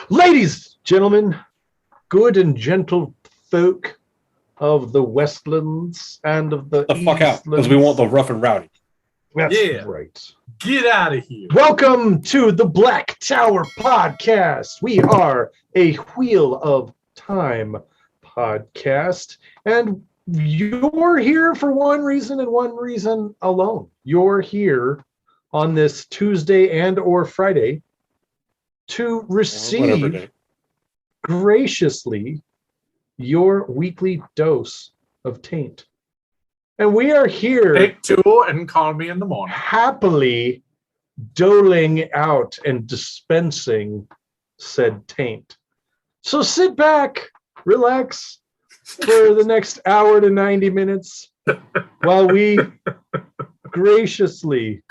Ladies, gentlemen, good and gentle folk of the Westlands and of the fuck out, because we want the rough and rowdy. That's right. Get out of here. Welcome to the Black Tower Podcast. We are a Wheel of Time podcast, and you're here for one reason and one reason alone. You're here on this Tuesday and or Friday to receive graciously your weekly dose of taint. And we are here. Take two and call me in the morning. Happily doling out and dispensing said taint. So sit back, relax for the next hour to 90 minutes while we graciously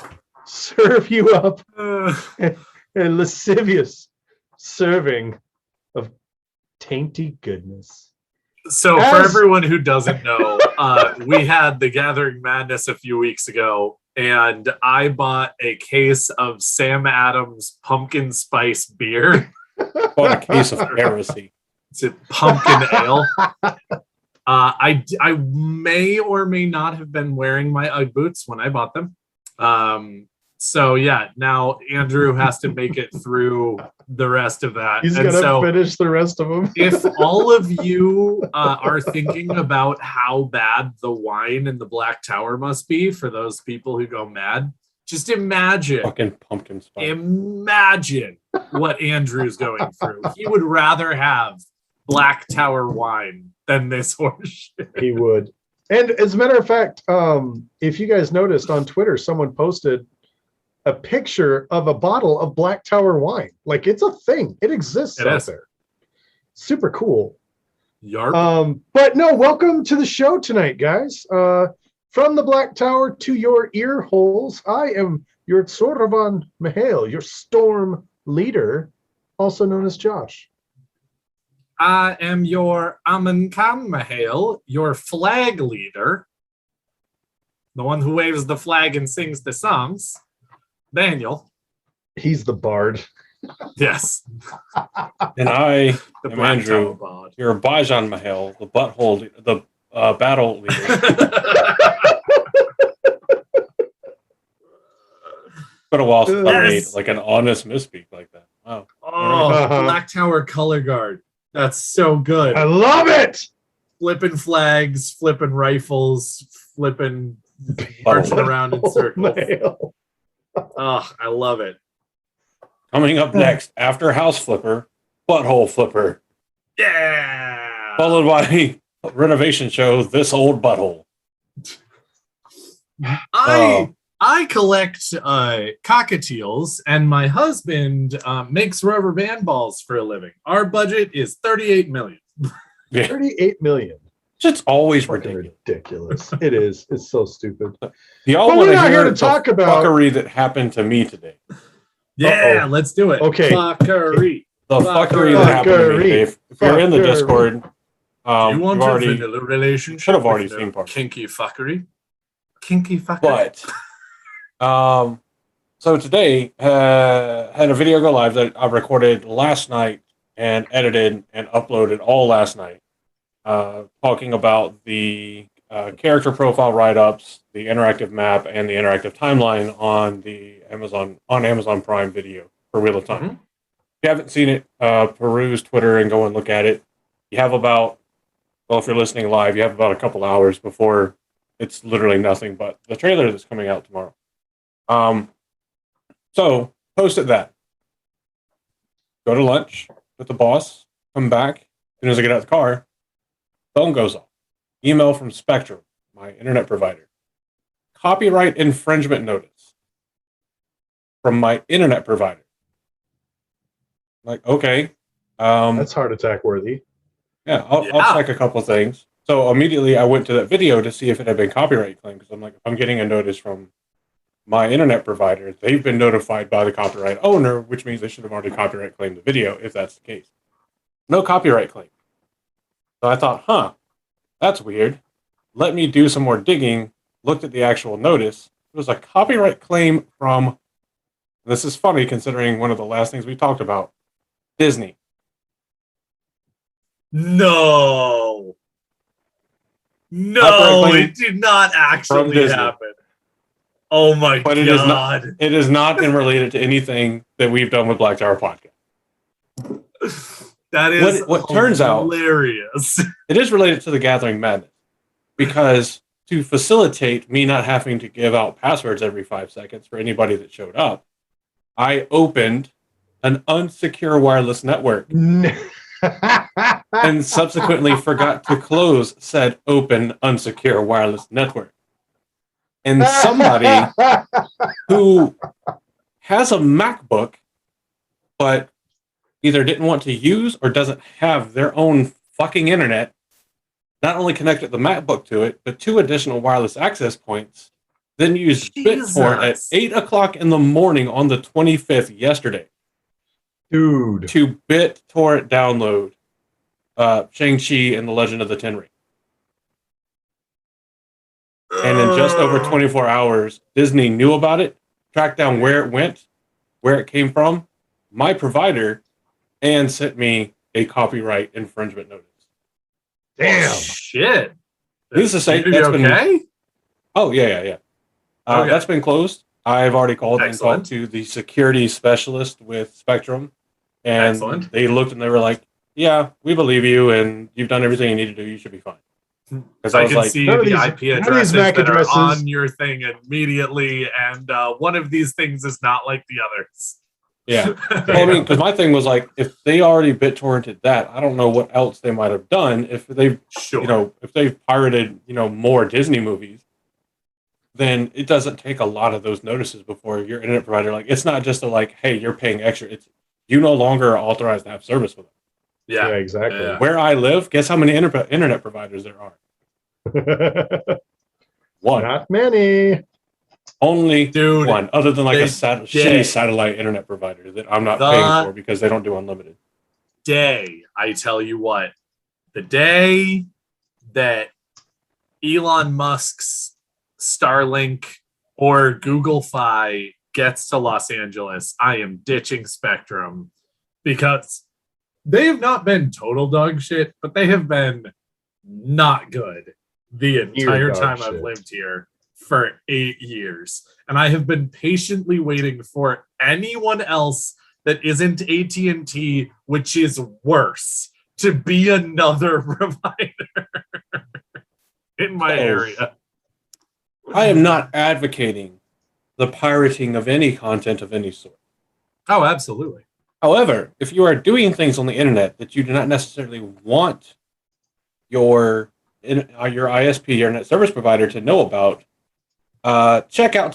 serve you up a lascivious serving of tainty goodness. So for everyone who doesn't know, we had the Gathering Madness a few weeks ago, and I bought a case of Sam Adams pumpkin spice beer. Bought a case of heresy. It's a pumpkin ale. I may or may not have been wearing my Ugg boots when I bought them. So yeah, now Andrew has to make it through the rest of that. He's going to finish the rest of them. If all of you are thinking about how bad the wine in the Black Tower must be for those people who go mad, just imagine. Fucking pumpkin spice. Imagine what Andrew's going through. He would rather have Black Tower wine than this horse shit. He would. And as a matter of fact, if you guys noticed on Twitter, someone posted a picture of a bottle of Black Tower wine. Like, it's a thing. It exists out there. Super cool. Yarp. But no, welcome to the show tonight, guys. From the Black Tower to your ear holes, I am your Tsorvan Mihail, your storm leader, also known as Josh. I am your Amun Khan Mihail, your flag leader, the one who waves the flag and sings the songs. Daniel. He's the bard. Yes. And I am Andrew, your Bajan Mahal, the butthole, the battle leader. Been a while since I made like an honest misspeak like that. Wow. Oh, Black Tower color guard. That's so good. I love it. Flipping flags, flipping rifles, flipping, marching around in circles. Oh, I love it. Coming up next, after House Flipper, Butthole Flipper. Yeah! Followed by renovation show, This Old Butthole. I collect cockatiels, and my husband makes rubber band balls for a living. Our budget is $38 million. Yeah. $38 million. It's always ridiculous. It is. It's so stupid. Y'all want to hear to talk about fuckery that happened to me today? Yeah, let's do it. Okay. Fuckery. The fuckery that happened to me, Dave. If you're in the Discord, you want a vanilla relationship? Should have already seen part. Kinky fuckery. Kinky fuckery. But, so today, had a video go live that I recorded last night and edited and uploaded all last night. Talking about the character profile write-ups, the interactive map, and the interactive timeline on the Amazon Prime Video for Wheel of Time. Mm-hmm. If you haven't seen it, peruse Twitter and go and look at it. You have about, well, if you're listening live, you have about a couple hours before it's literally nothing but the trailer that's coming out tomorrow. So posted that. Go to lunch with the boss. Come back. As soon as I get out of the car, phone goes off. Email from Spectrum, my internet provider. Copyright infringement notice from my internet provider. Like, okay. That's heart attack worthy. Yeah, I'll check a couple things. So immediately I went to that video to see if it had been copyright claimed, because I'm like, if I'm getting a notice from my internet provider, they've been notified by the copyright owner, which means they should have already copyright claimed the video, if that's the case. No copyright claim. So I thought, that's weird. Let me do some more digging, looked at the actual notice. It was a copyright claim from This is funny considering one of the last things we talked about. Disney. No. Copyright claim It did not from actually Disney. happen. Oh my But God. it is not in related to anything that we've done with Black Tower Podcast. That is what turns out hilarious. it is related to the Gathering Madness, because to facilitate me not having to give out passwords every 5 seconds for anybody that showed up, I opened an unsecure wireless network and subsequently forgot to close said open unsecure wireless network. And somebody who has a MacBook but either didn't want to use or doesn't have their own fucking internet, not only connected the MacBook to it, but 2 additional wireless access points, then used BitTorrent at 8 o'clock in the morning on the 25th yesterday. Dude. To BitTorrent download Shang-Chi and the Legend of the Ten Rings. And in just over 24 hours, Disney knew about it, tracked down where it went, where it came from, my provider, and sent me a copyright infringement notice. Damn. Oh, shit. Needless to say, that's okay? Oh, yeah. Okay. That's been closed. I've already called and Excellent. talked to the security specialist with Spectrum, and Excellent. they looked and they were like, "Yeah, we believe you, and you've done everything you need to do. You should be fine." Because I was can like, see none of the these- IP none of these addresses MAC that addresses- are on your thing immediately, and one of these things is not like the others. yeah. Well, I mean, because my thing was like, if they already BitTorrented that, I don't know what else they might have done if they've, Sure. if they've pirated, more Disney movies. Then it doesn't take a lot of those notices before your internet provider. Like, it's not just a like, hey, you're paying extra. It's you no longer are authorized to have service with them. Yeah, Yeah. exactly. Yeah. Where I live, guess how many internet providers there are? One. Not many. Only Dude, one, other than like they a shitty did. satellite internet provider that I'm not The- paying for because they don't do unlimited. Day, I tell you what, the day that Elon Musk's Starlink or Google Fi gets to Los Angeles, I am ditching Spectrum, because they have not been total dog shit, but they have been not good the entire dog time shit. I've lived here for 8 years. And I have been patiently waiting for anyone else that isn't AT&T, which is worse, to be another provider in my area. I am not advocating the pirating of any content of any sort. Oh, absolutely. However, if you are doing things on the internet that you do not necessarily want your ISP, your internet service provider, to know about, check out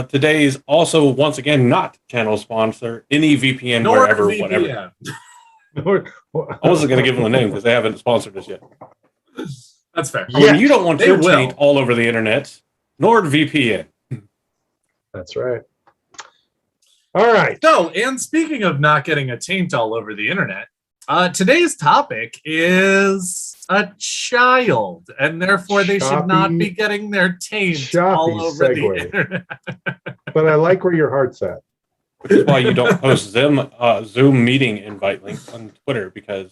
today's also, once again, not channel sponsor, AnyVPN, wherever, whatever. I wasn't going to give them the name because they haven't sponsored us yet. That's fair. Yeah. When you don't want they your will. taint all over the internet, NordVPN. That's right. All right. So, and speaking of not getting a taint all over the internet, today's topic is a child, and therefore they should not Choppy- be getting their taint choppy all over the segue. internet. But I like where your heart's at. Which is why you don't post Zoom meeting invite links on Twitter, because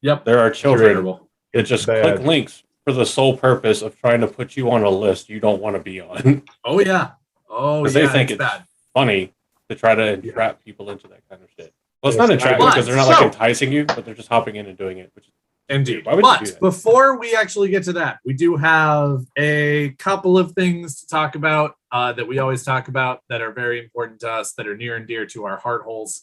Yep. there are children Terrible. that just bad. click links for the sole purpose of trying to put you on a list you don't want to be on. Oh yeah. Oh Because yeah. they think it's it's bad. funny to try to entrap people into that kind of shit. Well, it's Yes, not entrapment but- because they're not so- like enticing you, but they're just hopping in and doing it. Which is, Indeed. Why would you do But that? before we actually get to that, we do have a couple of things to talk about that we always talk about that are very important to us, that are near and dear to our heart holes.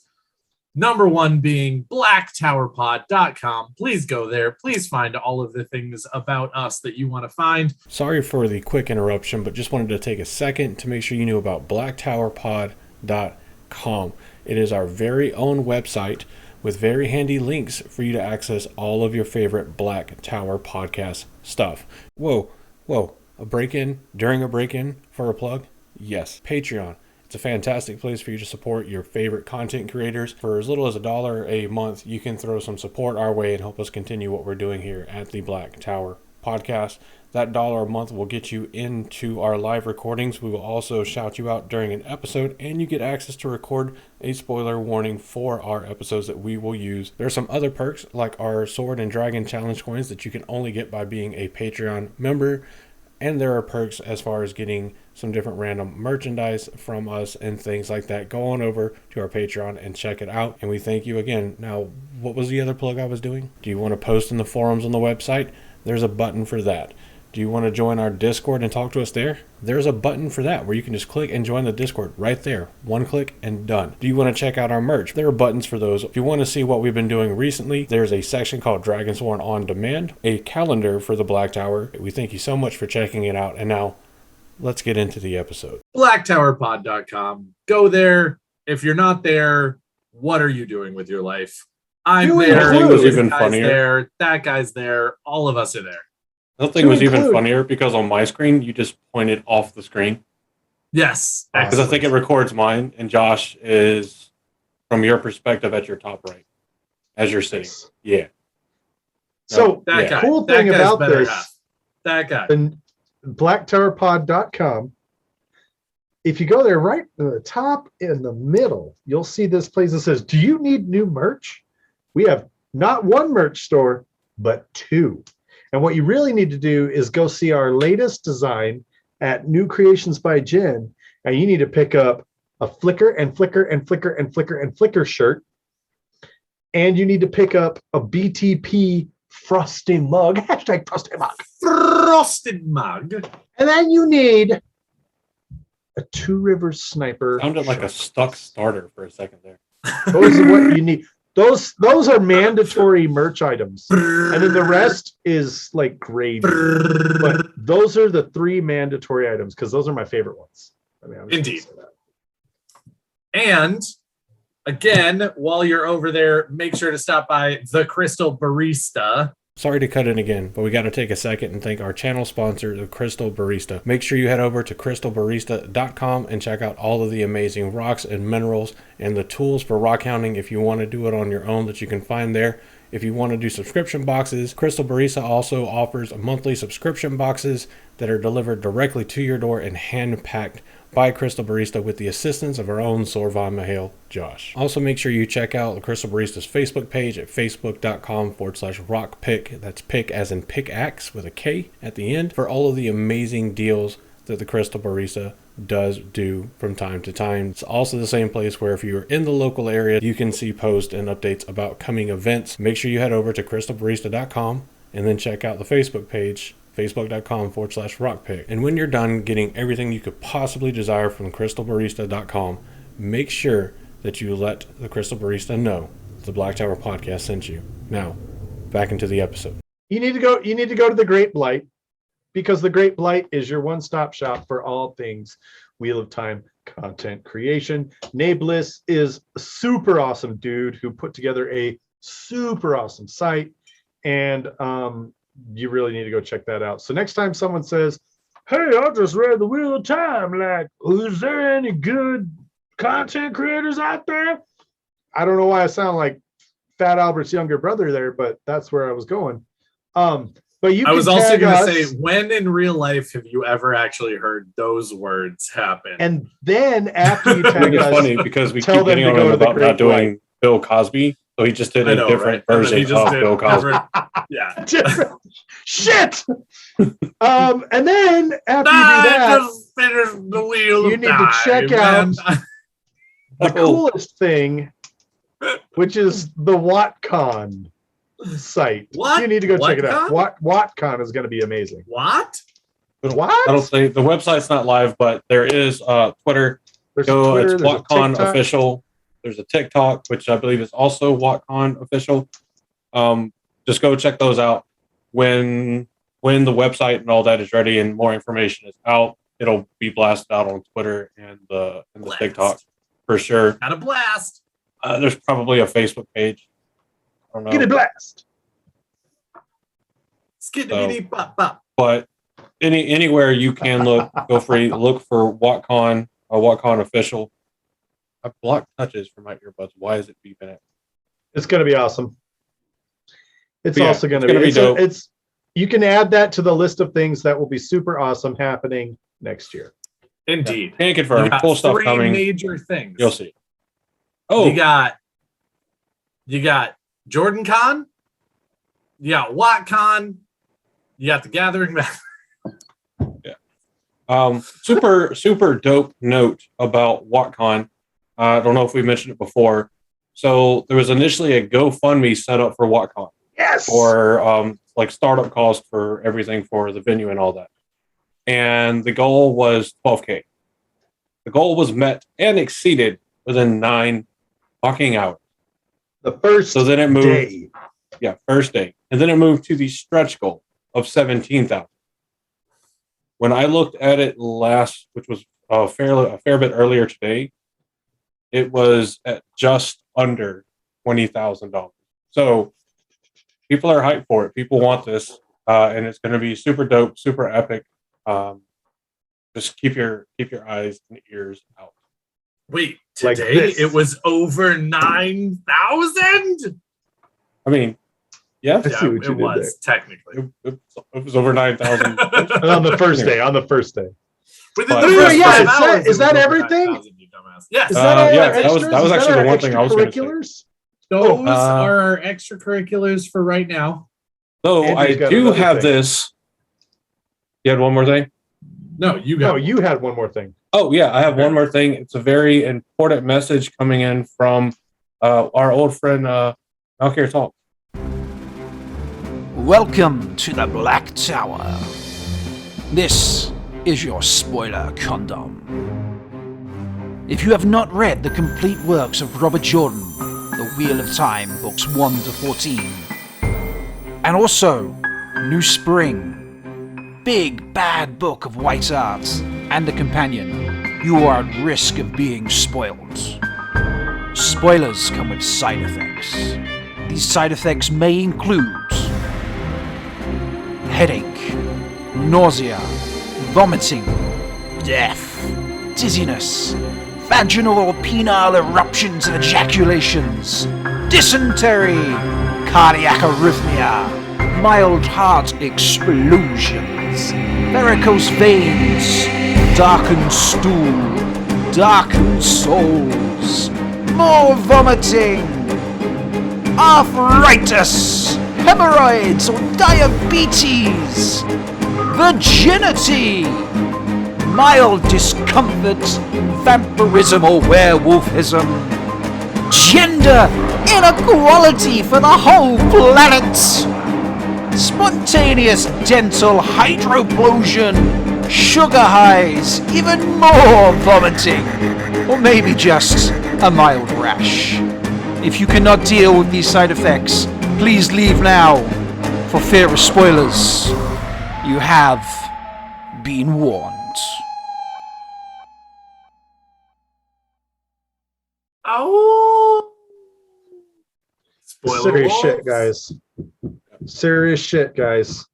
Number one being blacktowerpod.com. Please go there. Please find all of the things about us that you want to find. sorry for the quick interruption, but just wanted to take a second to make sure you knew about blacktowerpod.com. It is our very own website with very handy links for you to access all of your favorite Black Tower podcast stuff. Whoa, a break-in during a break-in for a plug? Yes, Patreon. It's a fantastic place for you to support your favorite content creators. For as little as $1 a month, you can throw some support our way and help us continue what we're doing here at the Black Tower podcast. That $1 a month will get you into our live recordings. We will also shout you out during an episode, and you get access to record a spoiler warning for our episodes that we will use. There are some other perks like our Sword and Dragon Challenge coins that you can only get by being a Patreon member. And there are perks as far as getting some different random merchandise from us and things like that. Go on over to our Patreon and check it out. And we thank you again. Now, what was the other plug I was doing? Do you want to post in the forums on the website? There's a button for that. Do you want to join our Discord and talk to us there? There's a button for that where you can just click and join the Discord right there. One click and done. Do you want to check out our merch? There are buttons for those. If you want to see what we've been doing recently, there's a section called Dragonsworn On Demand, a calendar for the Black Tower. We thank you so much for checking it out. And now, let's get into the episode. BlackTowerPod.com. Go there. If you're not there, what are you doing with your life? I'm there. That was even guy's funnier. there. That guy's there. All of us are there. The thing was even funnier because on my screen, you just pointed off the screen. Yes. Because I think it records mine, and Josh is, from your perspective, at your top right as you're sitting. Yeah. So that guy, cool thing about this, that guy. and blacktowerpod.com, if you go there right at the top in the middle, you'll see this place that says, do you need new merch? We have not one merch store, but two. And what you really need to do is go see our latest design at New Creations by Jen. And you need to pick up a Flicker and Flicker and Flicker and Flicker and Flicker shirt. And you need to pick up a BTP Frosty mug. Hashtag Frosty mug. Frosted mug. And then you need a Two Rivers Sniper. Sounded like a stuck starter for a second there. Those are what you need. Those are mandatory merch items. And then the rest is like gravy. But those are the three mandatory items because those are my favorite ones. I mean, indeed. And again, while you're over there, make sure to stop by the Crystal Barista. Sorry to cut in again, but we got to take a second and thank our channel sponsor, the Crystal Barista. Make sure you head over to crystalbarista.com and check out all of the amazing rocks and minerals and the tools for rock hounding if you want to do it on your own that you can find there. If you want to do subscription boxes, Crystal Barista also offers monthly subscription boxes that are delivered directly to your door and hand-packed by Crystal Barista with the assistance of our own Sorvan Mahale, Josh. Also, make sure you check out the Crystal Barista's Facebook page at facebook.com/rockpick. That's pick as in pickaxe with a K at the end for all of the amazing deals that the Crystal Barista does do from time to time. It's also the same place where if you're in the local area, you can see posts and updates about coming events. Make sure you head over to crystalbarista.com and then check out the Facebook page, facebook.com/rockpick. And when you're done getting everything you could possibly desire from crystalbarista.com, make sure that you let the Crystal Barista know the Black Tower podcast sent you. Now, back into the episode. You need to go to the Great Blight because the Great Blight is your one-stop shop for all things Wheel of Time content creation. Nabliss is a super awesome dude who put together a super awesome site, and you really need to go check that out. So next time someone says, hey, I just read the Wheel of Time, like, is there any good content creators out there? I don't know why I sound like Fat Albert's younger brother there, but that's where I was going. But I was also going to say, when in real life have you ever actually heard those words happen? And then after you tag us, it's funny because we keep getting on him about not doing Bill Cosby, so he just did a different version of Bill Cosby. Yeah, different shit. And then after you do that, just finished the Wheel you need to check out the coolest thing, which is the WattCon site. What? You need to go check it out. WattCon is going to be amazing. What? What? I don't say the website's not live, but there is Twitter. There's Go, Twitter, it's there's WattCon official. There's a TikTok, which I believe is also WattCon official. Just go check those out. When the website and all that is ready and more information is out, it'll be blasted out on Twitter and the TikTok for sure. Had a blast. There's probably a Facebook page. I don't know. Get a blast. Skiddity pop pop. But anywhere you can look, feel free. Look for WattCon or WattCon official. I blocked touches for my earbuds. Why is it beeping it? It's going to be awesome. It's But yeah, also going to it's be dope. you can add that to the list of things that will be super awesome happening next year. Indeed. Can't confirm. You got Full stuff three coming. major things. You'll see. Oh, You got Jordan Con, you got WattCon, you got the Gathering. super dope note about WattCon. I don't know if we mentioned it before. So there was initially a GoFundMe set up for WattCon. Yes. For like startup cost for everything for the venue and all that. And the goal was $12K. The goal was met and exceeded within 9 fucking hours. The first so then it moved, day. Yeah, first day. And then it moved to the stretch goal of 17,000. When I looked at it last, which was a fair bit earlier today, it was at just under $20,000. So people are hyped for it. People want this, and it's going to be super dope, super epic. Just keep your eyes and ears out. Wait, Like today this. it was over 9,000? I mean, yeah, I see what you it did was technically. it was over 9,000. on the first day. On the first day. Within But- the first Yeah, 5 is that- hours, is it was that over everything? 9,000, you dumbass. Yes. Is that all yeah, our that was extras? Is actually that the our one thing I was gonna say. extracurriculars? Those Oh, are our extracurriculars for right now. So Andrew's I got do another have thing. this. You had one more thing? No, you No, got you had one more thing. Oh, yeah, I have one more thing. It's a very important message coming in from our old friend, Malkir Talk. Welcome to the Black Tower. This is your spoiler condom. If you have not read the complete works of Robert Jordan, The Wheel of Time, books 1 to 14, and also New Spring, Big Bad Book of White Art, and the companion, you are at risk of being spoiled. Spoilers come with side effects. These side effects may include headache, nausea, vomiting, death, dizziness, vaginal or penile eruptions and ejaculations, dysentery, cardiac arrhythmia, mild heart explosions, varicose veins, darkened stool, darkened souls, more vomiting, arthritis, hemorrhoids or diabetes, virginity, mild discomfort, vampirism or werewolfism, gender inequality for the whole planet, spontaneous dental hydroplosion, sugar highs, even more vomiting, or maybe just a mild rash. If you cannot deal with these side effects, please leave now, for fear of spoilers. You have been warned. Oh. Spoiler Serious wolves. shit, guys. Serious shit, guys.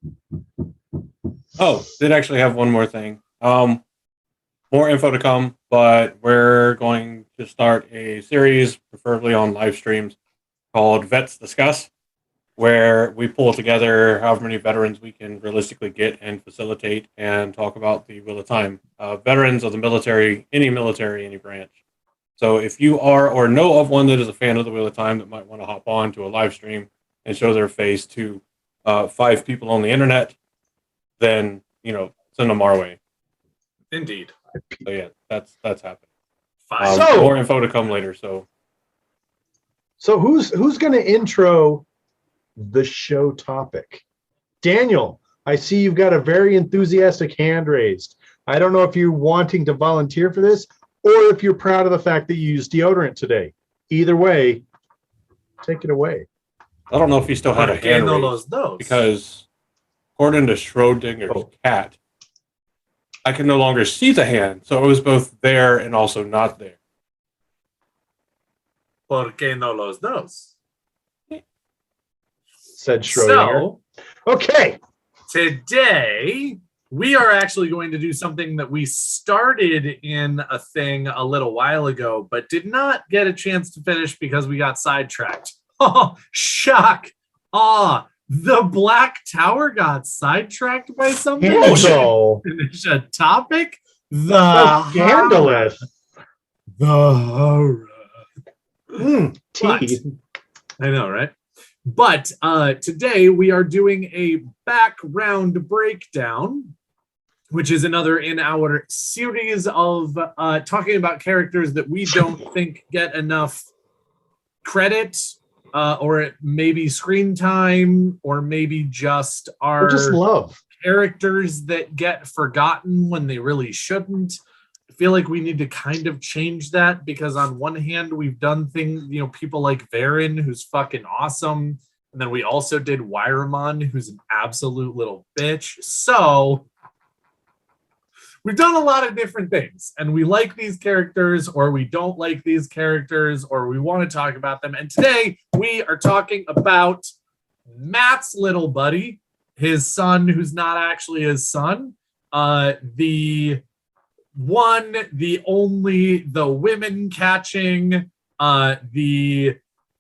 Oh, did actually have one more thing. More info to come, but we're going to start a series, preferably on live streams, called Vets Discuss, where we pull together however many veterans we can realistically get and facilitate and talk about the Wheel of Time. Veterans of the military, any branch. So if you are or know of one that is a fan of the Wheel of Time that might want to hop on to a live stream and show their face to 5 people on the internet, then, send them our way. Indeed. So yeah, that's happening. Fine. So- More info to come later. So who's going to intro the show topic? Daniel, I see you've got a very enthusiastic hand raised. I don't know if you're wanting to volunteer for this or if you're proud of the fact that you used deodorant today. Either way, take it away. I don't know if he still had a hand raised, those. because according to Schrodinger's cat, I can no longer see the hand, so it was both there and also not there. ¿Por qué no los dos? Said Schrodinger. So, Okay. today, we are actually going to do something that we started in a thing a little while ago, but did not get a chance to finish because we got sidetracked. Oh, shock, awe, The Black Tower got sidetracked by something. Scandal. Finish a topic. So scandalous. The horror. Tea. I know, right? But today we are doing a background breakdown, which is another in our series of talking about characters that we don't think get enough credit, or maybe screen time, or maybe just Or just love. characters that get forgotten when they really shouldn't. I feel like we need to kind of change that, because on one hand we've done things, people like Varen, who's fucking awesome, and then we also did Wyramon, who's an absolute little bitch. So we've done a lot of different things, and we like these characters, or we don't like these characters, or we want to talk about them. And today we are talking about Matt's little buddy, his son, who's not actually his son, the one, the only, the women catching, the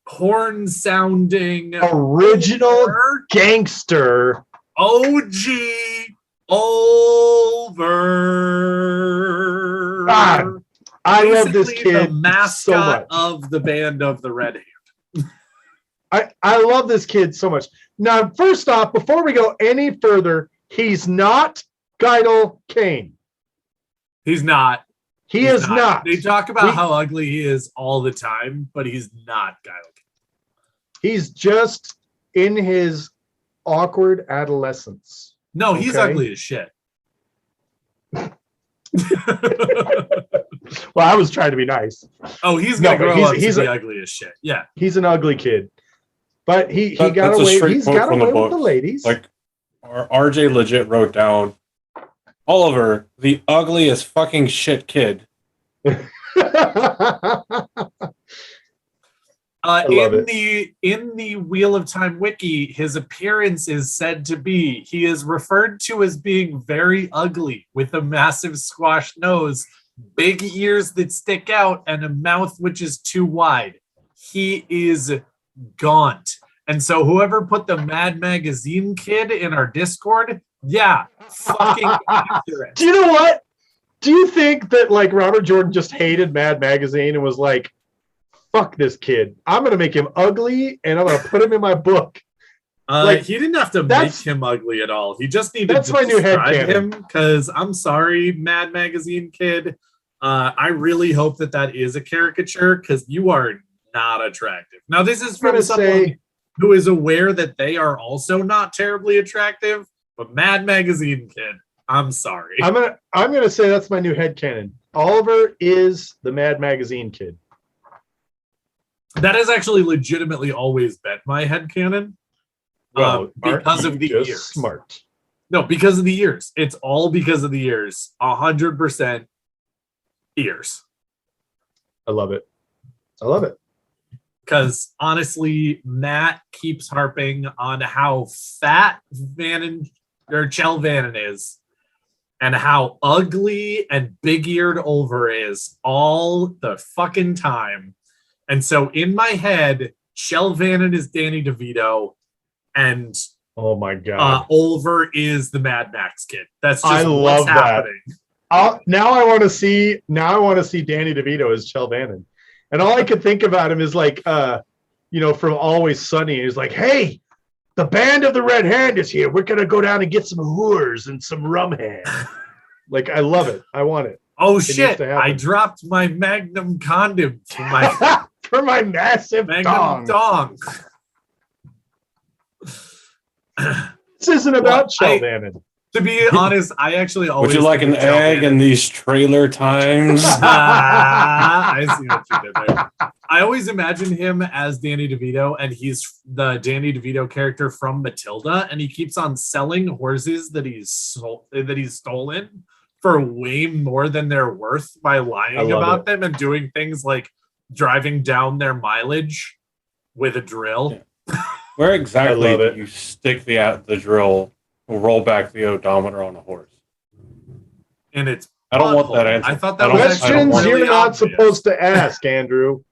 horn sounding Original gangster. OG Olver. God, I love this Basically kid the mascot so much. of the band of the Red Hand. I love this kid so much. Now, first off, before we go any further, he's not Geidel Kane. He's not. He is not. They talk about how ugly he is all the time, but he's not Geidel. He's just in his awkward adolescence. No, he's Okay. ugly as shit. Well, I was trying to be nice. Oh, he's gonna No, but grow up he's to be a- ugly as shit. Yeah. He's an ugly kid, but he That- got that's a away. straight He's quote got from the away with book. the ladies. Like, RJ legit wrote down, Oliver, the ugliest fucking shit kid. love In the Wheel of Time wiki, his appearance is said to be, he is referred to as being very ugly, with a massive squashed nose, big ears that stick out, and a mouth which is too wide. He is gaunt. And so whoever put the Mad Magazine kid in our Discord, yeah, fucking accurate. Do you know what? Do you think that like Robert Jordan just hated Mad Magazine and was like, fuck this kid. I'm going to make him ugly and I'm going to put him in my book. He didn't have to make him ugly at all. He just needed that's to my new describe headcanon. him, because I'm sorry, Mad Magazine kid. I really hope that is a caricature, because you are not attractive. Now, this is from gonna someone say- who is aware that they are also not terribly attractive, but Mad Magazine kid, I'm sorry. I'm gonna say that's my new headcanon. Oliver is the Mad Magazine kid. That has actually legitimately always been my headcanon. Well, Because aren't of you the just ears. smart. No, because of the ears. It's all because of the ears. 100% ears. I love it. I love it. Because honestly, Matt keeps harping on how fat Chell Vannon is, and how ugly and big-eared Olver is all the fucking time. And so in my head, Chell Vannon is Danny DeVito, and Oh my god. Olver is the Mad Max kid. That's just I love what's that. happening. Now I want to see Danny DeVito as Chell Vannon. And all I could think about him is like from Always Sunny. He's like, hey, the band of the Red Hand is here. We're gonna go down and get some whores and some rum hand. Like, I love it. I want it. Oh needs shit! to happen. I dropped my Magnum condom to my For my massive Magnum dong. dong. This isn't about Chell I- Vannon. To be honest, I actually always Would you like an think of Chell egg Vannon. in these trailer times? I see what you did there. I always imagine him as Danny DeVito, and he's the Danny DeVito character from Matilda, and he keeps on selling horses that he's stolen for way more than they're worth by I lying love about it. them and doing things like driving down their mileage with a drill. Yeah. Where exactly I love do it. you stick the drill, roll back the odometer on a horse? And it's I don't want that butthole. answer. I thought that I was don't- actually I don't Questions want- really you're not obvious. supposed to ask, Andrew.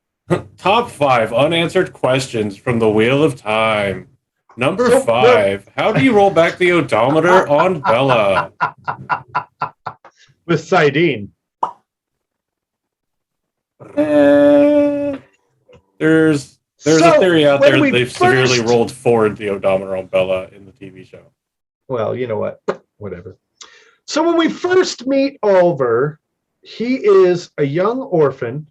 Top 5 unanswered questions from the Wheel of Time. Number 5. How do you roll back the odometer on Bella? With Sidene. There's So, a theory out when there that we they've severely rolled forward the odometer on Bella in the TV show. Well, you know what? Whatever. So when we first meet Olver, he is a young orphan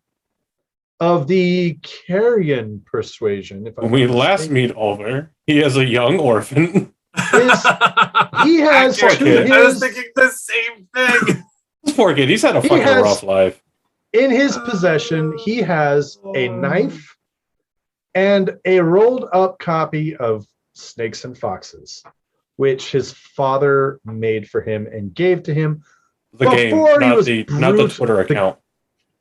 of the Carrion persuasion. When we last meet Olver, he is a young orphan. He has I was thinking the same thing. This poor kid, he's had a fucking rough life. In his possession, he has a knife and a rolled up copy of Snakes and Foxes, which his father made for him and gave to him. The game, not the Twitter account.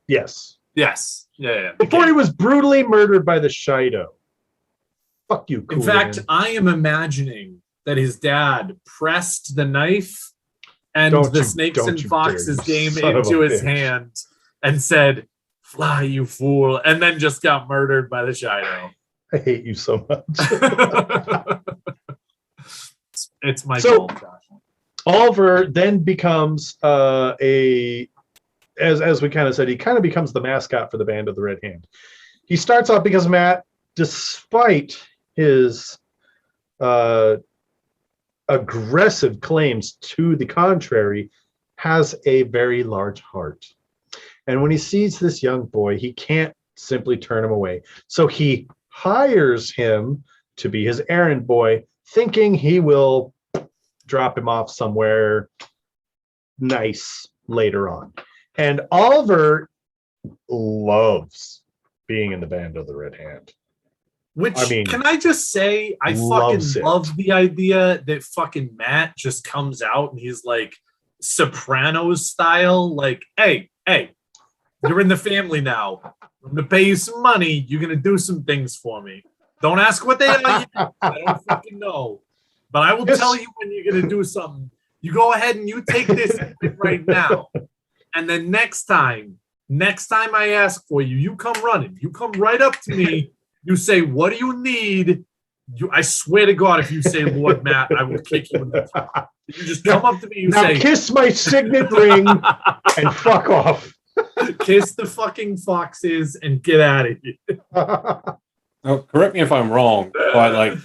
Yes. Yes. Yeah. Before he was brutally murdered by the Shido. Fuck you, In fact, I am imagining that his dad pressed the knife and the Snakes and Foxes game into his hand and said, "Fly, you fool," and then just got murdered by the Shido. I hate you so much. It's my goal, Josh. Olver then becomes as we kind of said, he kind of becomes the mascot for the Band of the Red Hand. He starts off because Matt, despite his aggressive claims to the contrary, has a very large heart. And when he sees this young boy, he can't simply turn him away. So he hires him to be his errand boy, thinking he will drop him off somewhere nice later on. And Olver loves being in the Band of the Red Hand. Which, can I just say, I fucking love the idea that fucking Matt just comes out and he's like Sopranos style, like, hey, you're in the family now. I'm gonna pay you some money. You're gonna do some things for me. Don't ask what they are yet. I don't fucking know. But I will tell you when you're gonna do something. You go ahead and you take this right now. And then next time I ask for you, you come running. You come right up to me. You say, "What do you need?" I swear to God, if you say Lord Matt, I will kick you in the face. You just come up to me. You say, "Kiss my signet ring and fuck off." Kiss the fucking foxes and get out of here. Now, correct me if I'm wrong, but like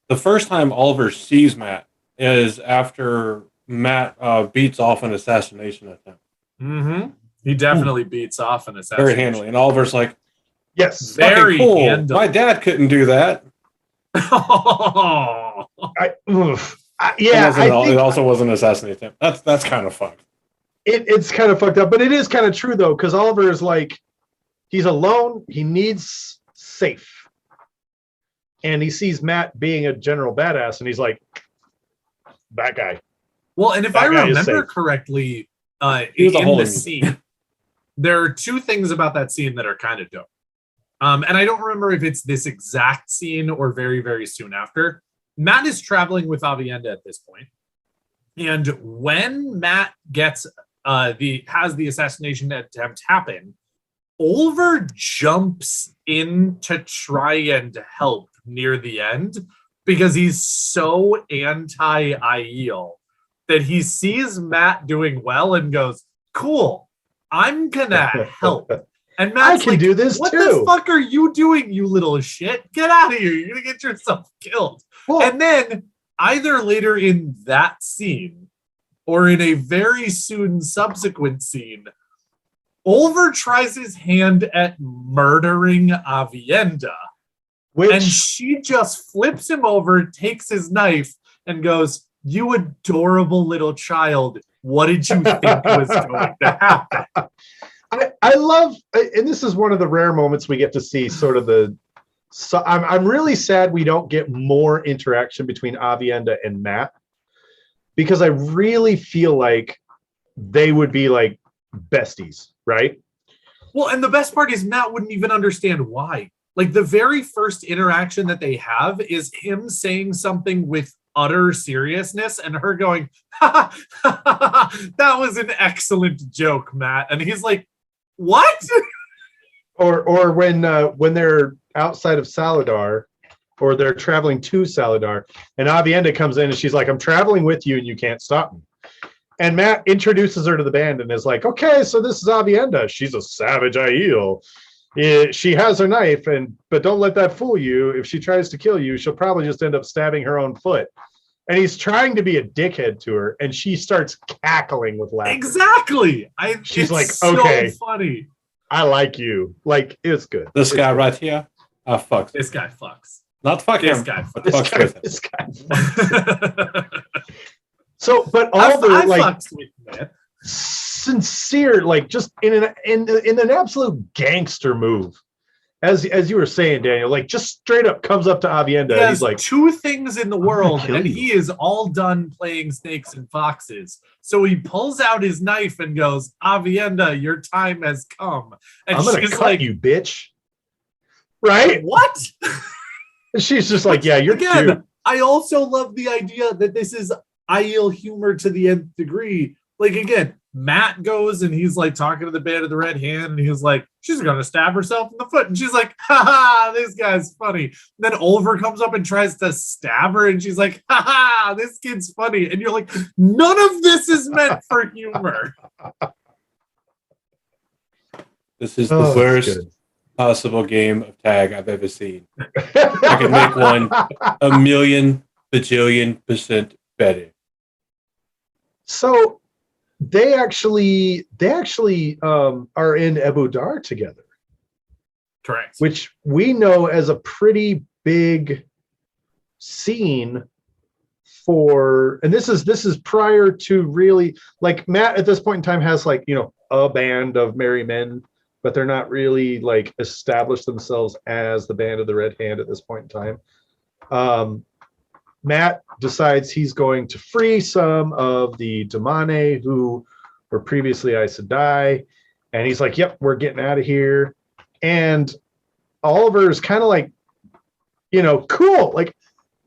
the first time Olver sees Matt is after Matt beats off an assassination attempt. Mm-hmm. He definitely beats off an assassination. Very handily. And Oliver's like, yes, very cool. Handily. My dad couldn't do that. Yeah, it also was an assassination attempt. That's kind of fucked. It's kind of fucked up, but it is kind of true though, because Oliver is like, he's alone, he needs safe, and he sees Matt being a general badass, and he's like, that guy. Well, and if I remember correctly, in the scene, there are two things about that scene that are kind of dope. And I don't remember if it's this exact scene or very, very soon after. Matt is traveling with Avienda at this point, and when Matt gets has the assassination attempt happen, Olver jumps in to try and help near the end because he's so anti-Aiel that he sees Matt doing well and goes, "Cool, I'm gonna help." And Matt's I can do this what too. What the fuck are you doing, you little shit? Get out of here. You're gonna get yourself killed. Well, and then either later in that scene or in a very soon subsequent scene, Olver tries his hand at murdering Avienda. And she just flips him over, takes his knife, and goes, "You adorable little child. What did you think was going to happen?" I love, and this is one of the rare moments we get to see sort of the. So I'm really sad we don't get more interaction between Avienda and Matt, because I really feel like they would be like besties, right? Well, and the best part is Matt wouldn't even understand why. Like the very first interaction that they have is him saying something with utter seriousness and her going, "Ha, ha, ha, that was an excellent joke, Matt." And he's like, "What?" Or when they're outside of Saladar or they're traveling to Saladar, and Avienda comes in and she's like, I'm traveling with you and you can't stop me. And Matt introduces her to the band and is like, okay, so this is Avienda. She's a savage Aiel. She has her knife, but don't let that fool you. If she tries to kill you, she'll probably just end up stabbing her own foot. And he's trying to be a dickhead to her, and she starts cackling with laughter. Exactly. She's like, so okay, funny. I like you. Like, it's good. This guy right here, fucks. This guy fucks. Not fuck This him, guy but This fucks guy, with him. this guy fucks. So, but I all the like fucks with man. sincere, like just in an absolute gangster move, as you were saying, Daniel, like just straight up comes up to Avienda. He And has he's like, two things in the world, kill and you. he is all done playing snakes and foxes. So he pulls out his knife and goes, Avienda, your time has come. And I'm gonna she's cut like, you, bitch. Right? what? And she's just like, yeah, you're Again, cute. I also love the idea that this is Aiel humor to the nth degree. Like, again, Matt goes and he's like talking to the band of the Red Hand, and he's like, she's gonna stab herself in the foot, and she's like, ha, this guy's funny. And then Olver comes up and tries to stab her, and she's like, ha, this kid's funny. And you're like, none of this is meant for humor. This is Oh, the that's worst good. possible game of tag I've ever seen. I could make one 1,000,000 bajillion% better. So they actually are in Abu Dar together, Correct. which we know as a pretty big scene for, and this is prior to really, like, Matt at this point in time has, like, you know, a band of merry men, but they're not really like established themselves as the band of the Red Hand at this point in time. Matt decides he's going to free some of the Damane who were previously Aes Sedai, and he's like, yep, we're getting out of here. And Oliver is kind of like, you know, cool. Like,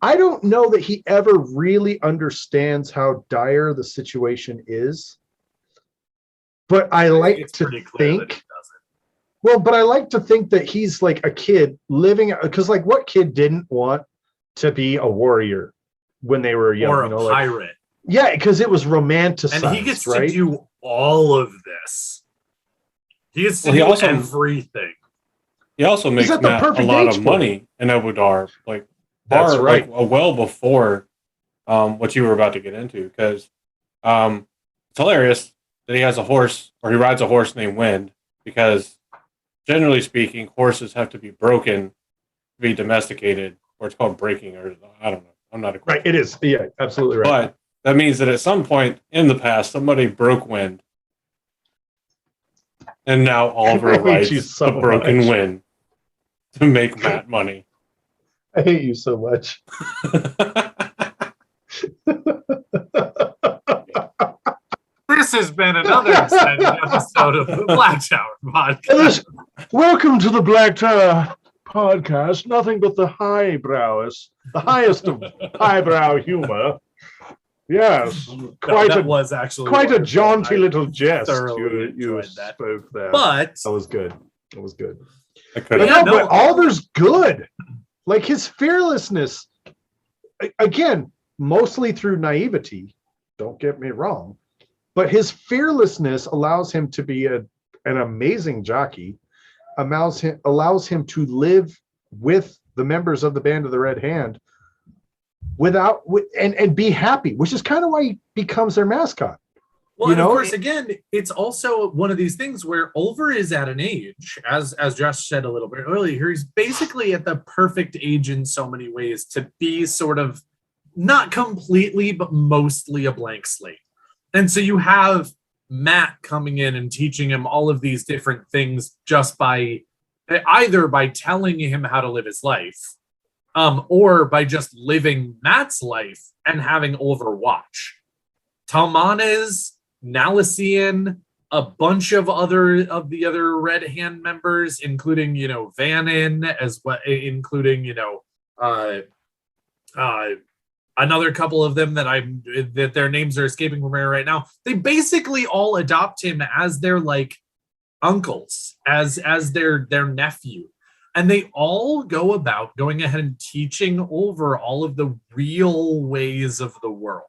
I don't know that he ever really understands how dire the situation is, but I like It's to pretty clear that he think, doesn't. well, but I like to think that he's like a kid living, because like what kid didn't want to be a warrior when they were young, Or you a know, like, pirate. yeah, because it was romanticized, And he gets right? to do all of this. He gets to Well, he do also- everything. He also makes at the Matt a perfect lot age of for money in Abu Dar, like That's far, right. like well before what you were about to get into. Because it's hilarious that he has a horse, or he rides a horse named Wind, because generally speaking, horses have to be broken to be domesticated, or it's called breaking, or I don't know. I'm not a Right, it is. Yeah, absolutely right. But that means that at some point in the past, somebody broke Wind, and now Oliver I hate rides you so the broken much. Wind to make Matt money. I hate you so much. This has been another exciting episode of the Black Tower Podcast. Welcome to the Black Tower Podcast. Nothing but the highest of highbrow humor. Yes, That was actually quite a wonderful. jaunty I little jest thoroughly you enjoyed that. spoke there. But That was good. That was good. I could But have. no, but Oliver's good. Like his fearlessness, again, mostly through naivety. Don't get me wrong, but his fearlessness allows him to be an amazing jockey. Allows him to live with the members of the Band of the Red Hand and be happy, which is kind of why he becomes their mascot. Well, You and of know, course, again, it's also one of these things where Olver is at an age, as Josh said a little bit earlier, he's basically at the perfect age in so many ways to be sort of not completely, but mostly a blank slate. And so you have Matt coming in and teaching him all of these different things just by either by telling him how to live his life, or by just living Matt's life and having Olver watch. Talmanes, Nalisian, a bunch of the other Red Hand members, including, you know, Vannin, as well, including, you know, another couple of them that their names are escaping from me right now. They basically all adopt him as their like uncles, as their nephew. And they all go about going ahead and teaching Olver all of the real ways of the world.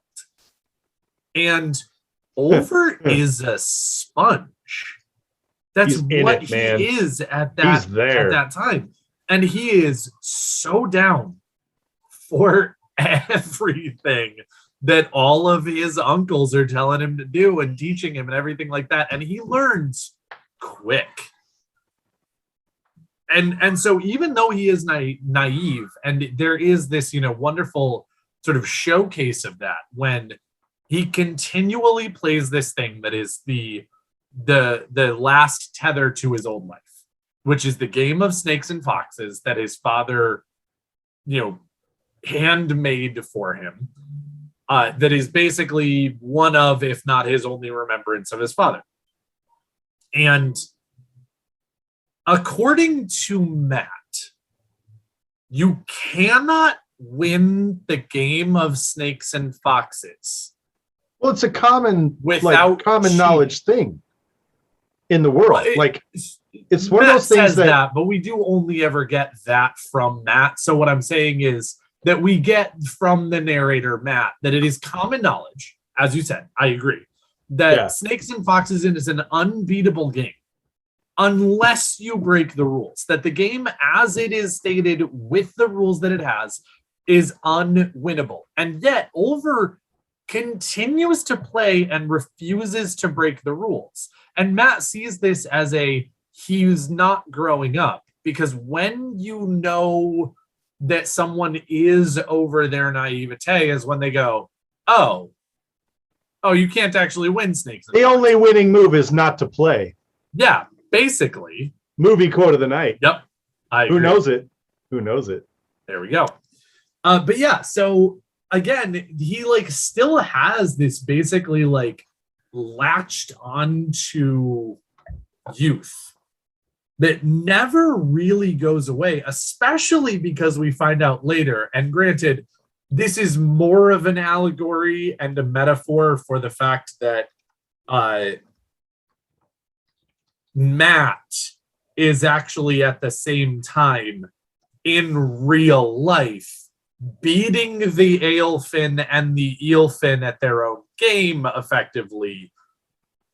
And Olver is a sponge. That's what he is at that time. And he is so down for everything that all of his uncles are telling him to do and teaching him and everything like that. And he learns quick. And so even though he is naive, and there is this, wonderful sort of showcase of that when he continually plays this thing that is the last tether to his old life, which is the game of snakes and foxes that his father, handmade for him. That is basically one of, if not his only remembrance of his father. And according to Matt, you cannot win the game of snakes and foxes. Well, it's a common cheating. knowledge thing in the world. It's one Matt of those things says that, but we do only ever get that from Matt. So what I'm saying is that we get from the narrator, Matt, that it is common knowledge, as you said, I agree, that snakes and foxes is an unbeatable game unless you break the rules. That the game, as it is stated with the rules that it has, is unwinnable. And yet, Olver continues to play and refuses to break the rules. And Matt sees this as he's not growing up, because when you know that someone is over their naivete is when they go, oh, you can't actually win snakes. The only winning move is not to play. Yeah, basically. Movie quote of the night. Yep. Who knows it? Who knows it? There we go. But yeah, so again, he still has this basically latched onto youth that never really goes away, especially because we find out later, and granted, this is more of an allegory and a metaphor for the fact that Matt is actually at the same time in real life beating the Aelfin and the Eelfin at their own game effectively,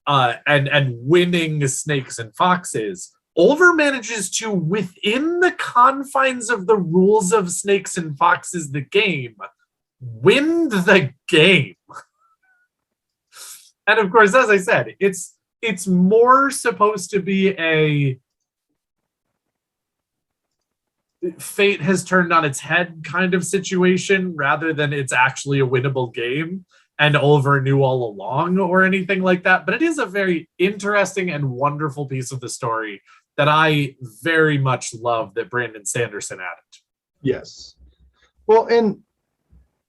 and winning snakes and foxes. Olver manages to, within the confines of the rules of Snakes and Foxes, the game, win the game. And of course, as I said, it's more supposed to be a fate has turned on its head kind of situation rather than it's actually a winnable game and Olver knew all along or anything like that. But it is a very interesting and wonderful piece of the story that I very much love that Brandon Sanderson added. Yes. Well, and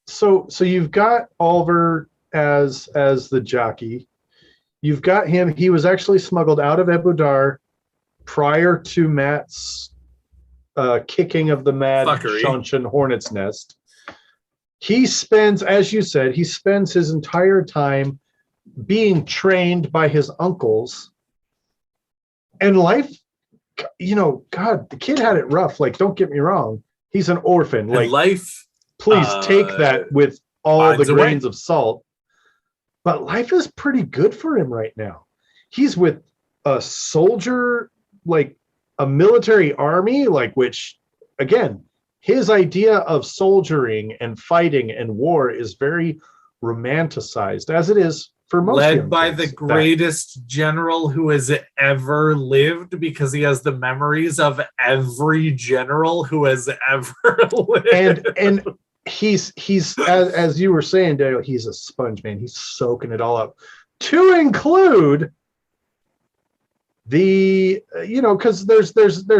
so you've got Olver as the jockey. You've got him. He was actually smuggled out of Ebudar prior to Matt's kicking of the mad Shanshan hornet's nest. He spends, as you said, his entire time being trained by his uncles. And life, God, the kid had it rough. Don't get me wrong. He's an orphan. Life, please take that with all the grains of salt. But life is pretty good for him right now. He's with a soldier, a military army, which, again, his idea of soldiering and fighting and war is very romanticized, as it is for most. Led by the greatest general who has ever lived, because he has the memories of every general who has ever lived. And he's as you were saying, Daniel, he's a sponge, man. He's soaking it all up, to include the because there's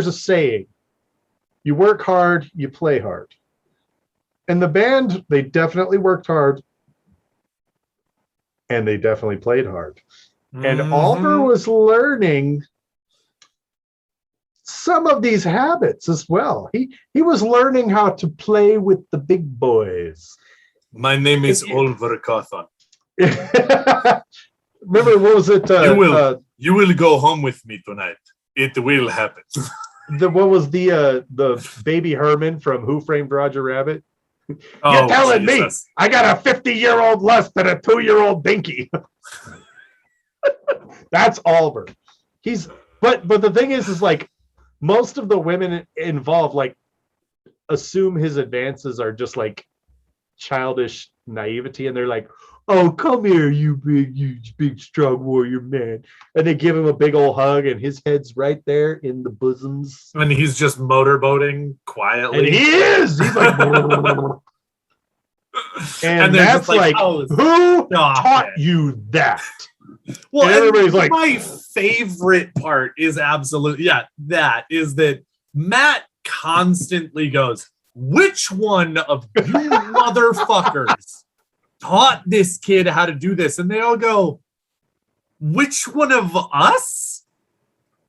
a saying, you work hard, you play hard. And the band, they definitely worked hard and they definitely played hard. And Olver was learning some of these habits as well. He was learning how to play with the big boys. My name is Olver Cawthon. Remember, what was it? You will go home with me tonight. It will happen. what was the baby Herman from Who Framed Roger Rabbit? Oh, You're telling Jesus. me I got a 50-year-old lust and a 2-year-old dinky. That's Olver. But the thing is like most of the women involved like assume his advances are just like childish naivety, and they're like, "Oh, come here, you big strong warrior man," and they give him a big old hug, and his head's right there in the bosoms, And he's just motorboating quietly. and he's like, and they're that's just like, like, "Oh, who stop taught it." you that? Well, And everybody's like, my favorite part is that Matt constantly goes, "Which one of you motherfuckers taught this kid how to do this?" And they all go, "Which one of us?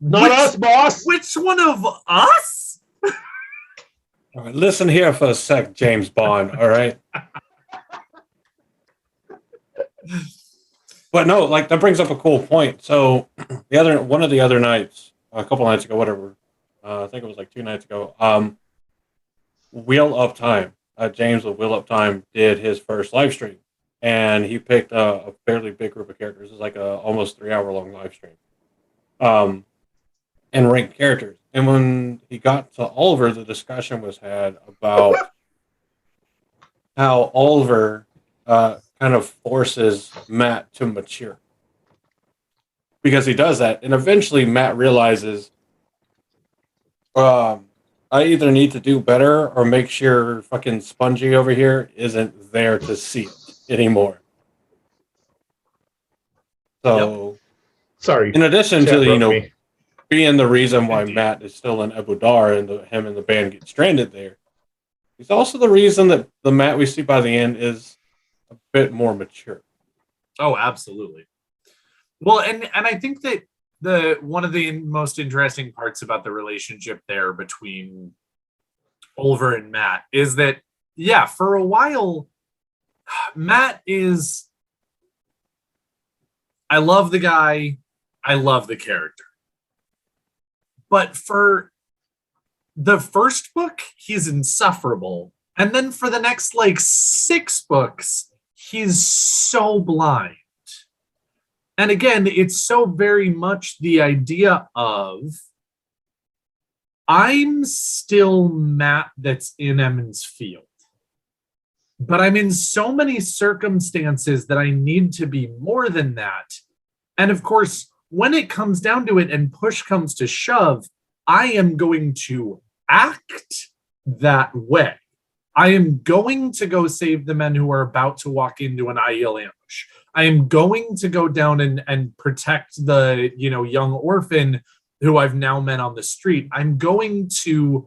not us, boss. Which one of us?" All right, listen here for a sec, James Bond. All right. But no, like that brings up a cool point. So one of the other nights, a couple nights ago, whatever, I think it was like 2 nights ago. Wheel Up Time, James with Wheel Up Time did his first live stream, and he picked a fairly big group of characters. It's like a almost 3 hour long live stream, and ranked characters. And when he got to Olver, the discussion was had about how Olver kind of forces Matt to mature. Because he does that, and eventually Matt realizes, I either need to do better or make sure fucking Spongy over here isn't there to see it anymore. So, Yep. Sorry. in addition to, me. being the reason why Matt is still in Abu Dar and him and the band get stranded there, he's also the reason that the Matt we see by the end is a bit more mature. Oh, absolutely. Well, and I think that one of the most interesting parts about the relationship there between Olver and Matt is that, yeah, for a while, Matt is, I love the guy, I love the character. But for the first book, he's insufferable. And then for the next like 6 books, he's so blind. And again, it's so very much the idea of, I'm still Matt that's in Emmons Field, but I'm in so many circumstances that I need to be more than that. And of course, when it comes down to it and push comes to shove, I am going to act that way. I am going to go save the men who are about to walk into an Aiel ambush. I am going to go down and protect the young orphan who I've now met on the street. I'm going to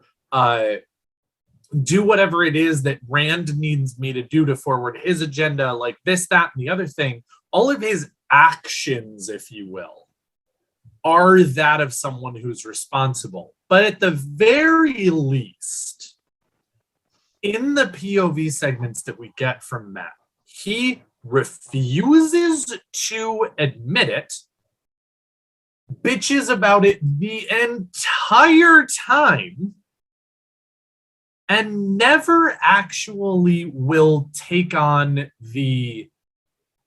do whatever it is that Rand needs me to do to forward his agenda, like this, that, and the other thing. All of his actions, if you will, are that of someone who's responsible. But at the very least, in the POV segments that we get from Matt, he refuses to admit it, bitches about it the entire time, and never actually will take on the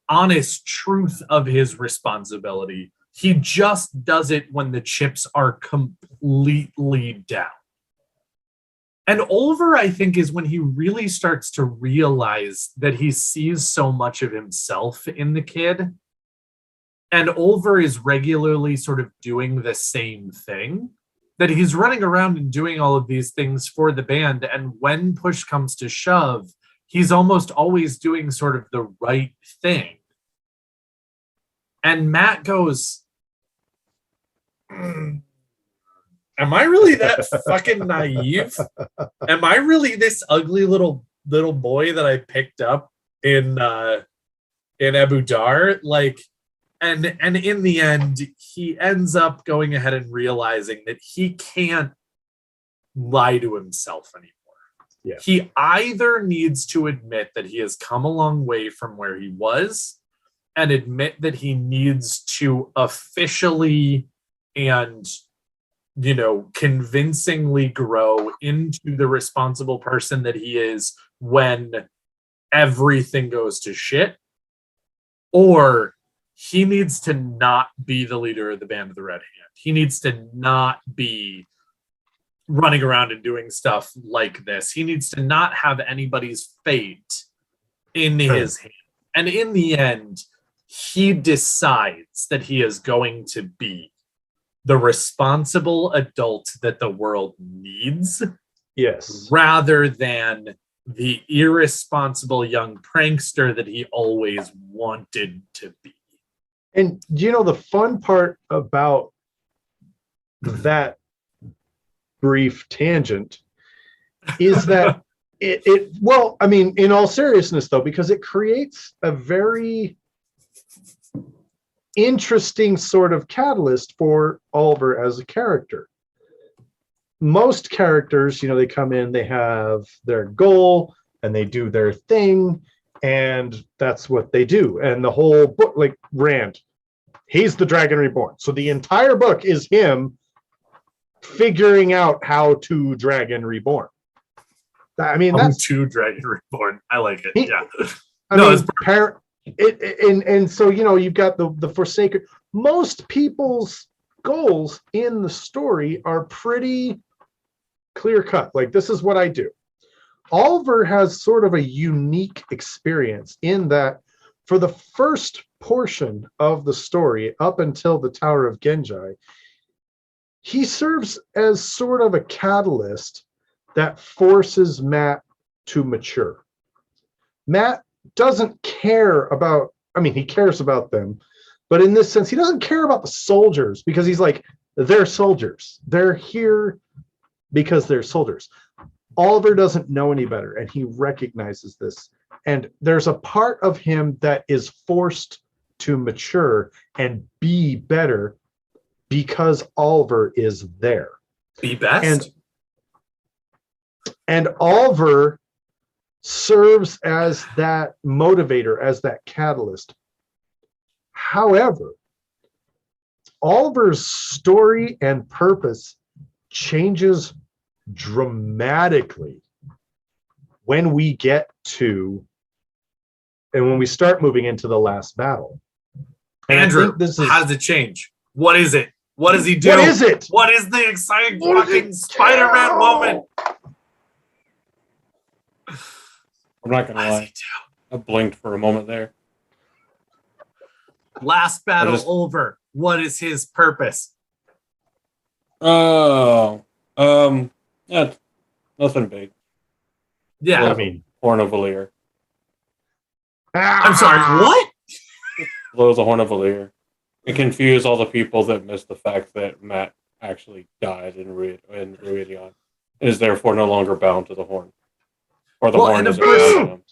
honest truth of his responsibility. He just does it when the chips are completely down. And Olver, I think, is when he really starts to realize that he sees so much of himself in the kid. And Olver is regularly sort of doing the same thing, that he's running around and doing all of these things for the band. And when push comes to shove, he's almost always doing sort of the right thing. And Matt goes, am I really that fucking naive? Am I really this ugly little boy that I picked up in Abu Dar? Like, and in the end, he ends up going ahead and realizing that he can't lie to himself anymore. Yeah. He either needs to admit that he has come a long way from where he was, and admit that he needs to officially and convincingly grow into the responsible person that he is when everything goes to shit, or he needs to not be the leader of the Band of the Red Hand. He needs to not be running around and doing stuff like this. He needs to not have anybody's fate in his hand. And in the end, he decides that he is going to be the responsible adult that the world needs. Yes. Rather than the irresponsible young prankster that he always wanted to be. And the fun part about that brief tangent is that well, I mean, in all seriousness though, because it creates a very interesting sort of catalyst for Olver as a character. Most characters, they come in, they have their goal and they do their thing, and that's what they do. And the whole book, like Rand, he's the Dragon Reborn. So the entire book is him figuring out how to Dragon Reborn. I mean, that's to Dragon Reborn. I like it. Yeah. And so you've got the Forsaken. Most people's goals in the story are pretty clear cut. Like, this is what I do. Olver has sort of a unique experience in that for the first portion of the story, up until the Tower of Genji, he serves as sort of a catalyst that forces Matt to mature. Matt doesn't care about, he cares about them, but in this sense, he doesn't care about the soldiers, because he's like, they're soldiers. They're here because they're soldiers. Olver doesn't know any better, and he recognizes this. And there's a part of him that is forced to mature and be better because Olver is there. Be best. And Olver serves as that motivator, as that catalyst. However, Olver's story and purpose changes dramatically when we get to, and when we start moving into the last battle. And Andrew, how does it change? What is it? What does he do? What is it? What is the exciting fucking Spider-Man moment? I'm not gonna lie. I blinked for a moment there. Last battle over. What is his purpose? Oh, yeah, nothing big. Yeah, Horn of Valir. I'm sorry. What? Blows the Horn of Valir and confuse all the people that missed the fact that Matt actually died in Ruidion and is therefore no longer bound to the horn. Or the horn is bound to him.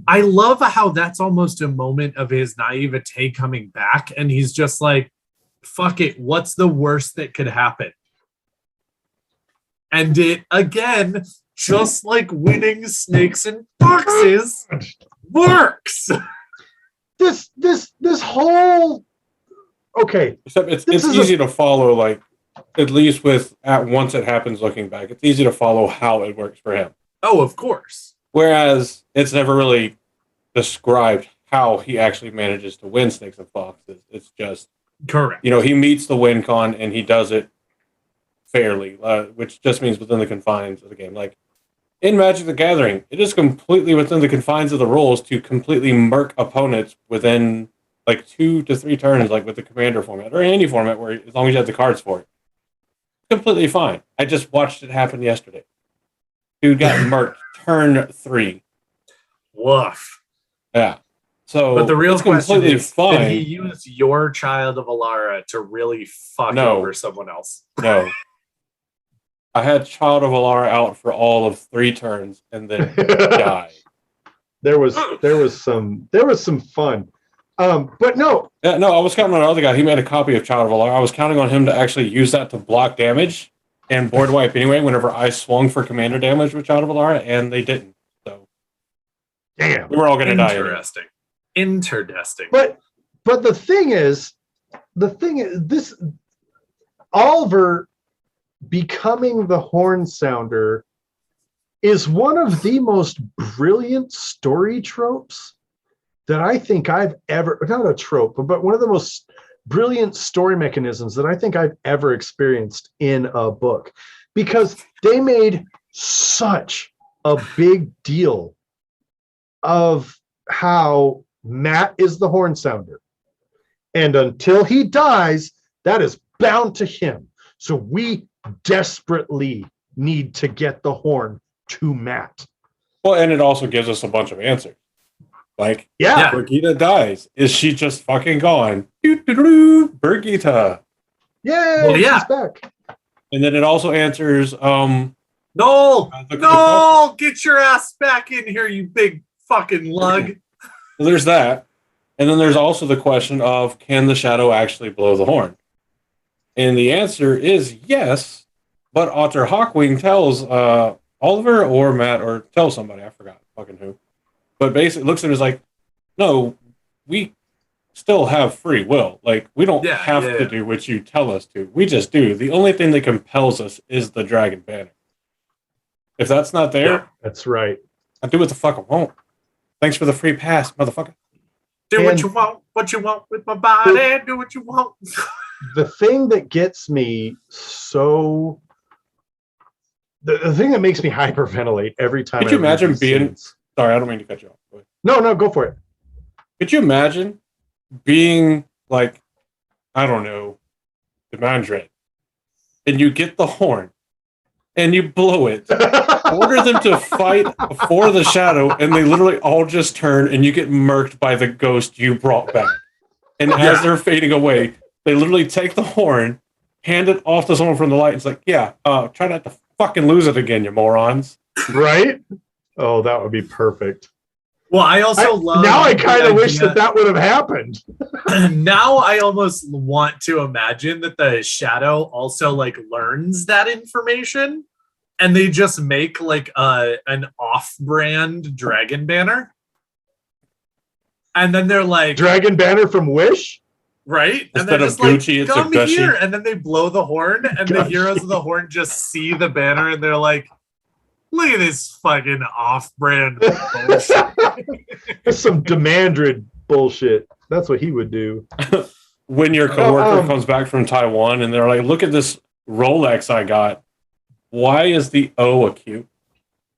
I love how that's almost a moment of his naivete coming back, and he's just like, fuck it, what's the worst that could happen? And it, again, just like winning snakes and foxes, works. This whole, okay. Except it's easy to follow, like, at least once it happens looking back, it's easy to follow how it works for him. Oh, of course. Whereas it's never really described how he actually manages to win snakes and foxes. It's just correct. He meets the win con and he does it fairly, which just means within the confines of the game. Like in Magic the Gathering, it is completely within the confines of the rules to completely murk opponents within like 2 to 3 turns, like with the commander format or any format where as long as you have the cards for it, completely fine. I just watched it happen yesterday. Dude got murked turn 3. Woof. Yeah. So, but the real question is, fine. Did he use your Child of Alara to really fuck over someone else? No. I had Child of Alara out for all of 3 turns and then died. There was some fun. But no. Yeah, no, I was counting on another guy. He made a copy of Child of Alara. I was counting on him to actually use that to block damage and board wipe anyway whenever I swung for commander damage with Child of Alara, and they didn't. So damn. We were all gonna die. Interesting. But the thing is this Olver becoming the horn sounder is one of the most brilliant story tropes that I think I've ever, not a trope, but one of the most brilliant story mechanisms that I think I've ever experienced in a book, because they made such a big deal of how Matt is the horn sounder. And until he dies, that is bound to him. So we desperately need to get the horn to Matt. Well, and it also gives us a bunch of answers. Like, Yeah. Birgitta dies. Is she just fucking gone? Doo-doo-doo, Birgitta. Yay, Well, yeah. she's back. And then it also answers Noel, get your ass back in here, you big fucking lug. Well, there's that. And then there's also the question of, can the shadow actually blow the horn? And the answer is yes, but Otter Hawkwing tells Oliver or Matt, or tells somebody, I forgot fucking who. But basically looks at him as like, no, we still have free will. Like, we don't have to do what you tell us to. We just do. The only thing that compels us is the dragon banner. If that's not there, that's right. I do what the fuck I want. Thanks for the free pass, motherfucker. Do what you want with my body. Do what you want. The thing that gets me so... The thing that makes me hyperventilate every time. Could you imagine being... Sorry, I don't mean to cut you off. No, go for it. Could you imagine being like, I don't know, Demandred, and you get the horn, and you blow it, order them to fight for the shadow, and they literally all just turn, and you get murked by the ghost you brought back. And as they're fading away, they literally take the horn, hand it off to someone from the light, and it's like, try not to fucking lose it again, you morons. Right? Oh, that would be perfect. Well, I also love... Now I kind of wish that would have happened. Now I almost want to imagine that the shadow also like learns that information, and they just make like an off-brand dragon banner. And then they're like... Dragon banner from Wish? Right? Instead of Gucci, it's a Gucci. Here. And then they blow the horn, and the heroes of the horn just see the banner, and they're like, look at this fucking off-brand bullshit. That's some Demandred bullshit. That's what he would do. When your coworker comes back from Taiwan and they're like, look at this Rolex I got. Why is the O acute?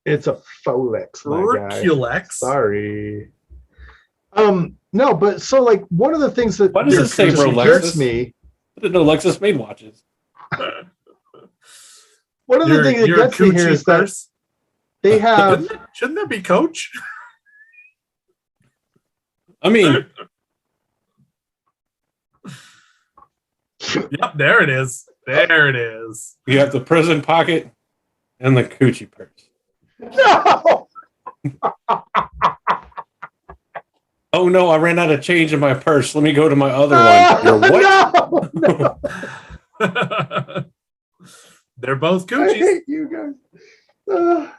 It's a Folex, my guy. Sorry. No, but so like one of the things that... Why does it say Rolex? Me. I didn't know Lexus made watches. One of the things that gets me here is that they have... Shouldn't that be Coach? I mean... Yep, there it is. There it is. You have the prison pocket and the coochie purse. No! Oh no, I ran out of change in my purse. Let me go to my other one. You're what? No! They're both coochies. I hate you guys.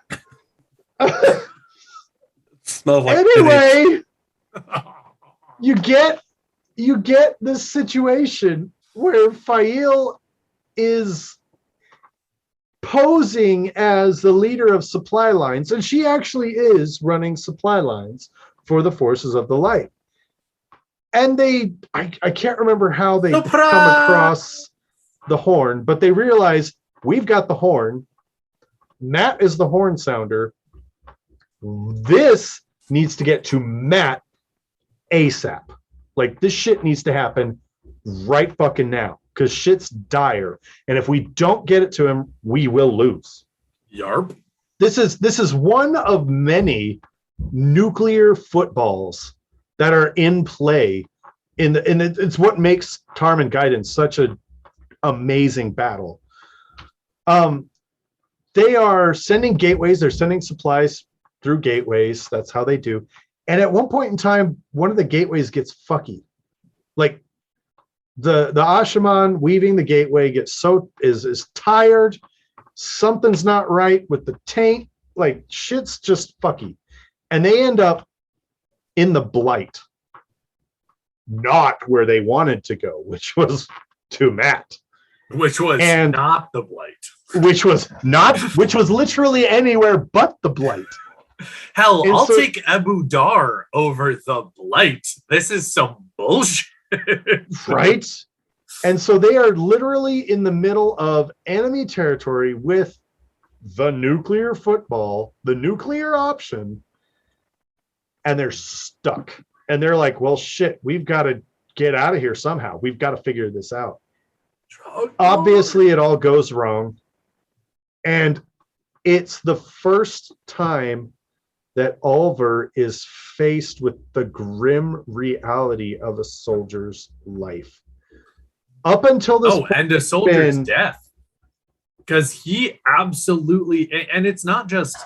Smells like anyway, you get this situation where Fail is posing as the leader of supply lines, and she actually is running supply lines for the forces of the light. And I can't remember how they come across the horn, but they realize we've got the horn. Matt is the horn sounder. This needs to get to Matt ASAP. Like, this shit needs to happen right fucking now, because shit's dire. And if we don't get it to him, we will lose. Yarp. This is one of many nuclear footballs that are in play it's what makes Tarman Gaiden such an amazing battle. They are sending gateways, they're sending supplies through gateways. That's how they do. And at one point in time, one of the gateways gets fucky. Like the Ashaman weaving the gateway is tired. Something's not right with the tank. Like, shit's just fucky. And they end up in the Blight. Not where they wanted to go, which was to Matt. Which was not the Blight. which was literally anywhere but the Blight. Hell, And I'll so- take Abu Dar over the Blight. This is some bullshit. Right? And so they are literally in the middle of enemy territory with the nuclear football, the nuclear option, and they're stuck. And they're like, well, shit, we've got to get out of here somehow. We've got to figure this out. Obviously, it all goes wrong. And it's the first time that Olver is faced with the grim reality of a soldier's life. Up until this point, and a soldier's death. Because he absolutely, and it's not just,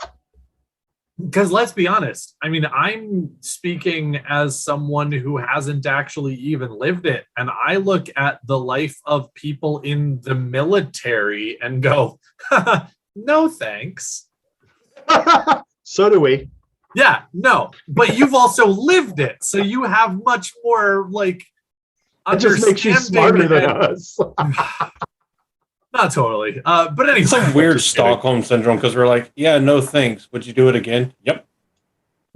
because let's be honest, I mean, I'm speaking as someone who hasn't actually even lived it. And I look at the life of people in the military and go, no thanks. So do we. Yeah, no, but you've also lived it. So you have much more like It just makes you smarter than us. Not totally. But anyway. It's some weird Stockholm syndrome because we're like, yeah, no thanks. Would you do it again? Yep.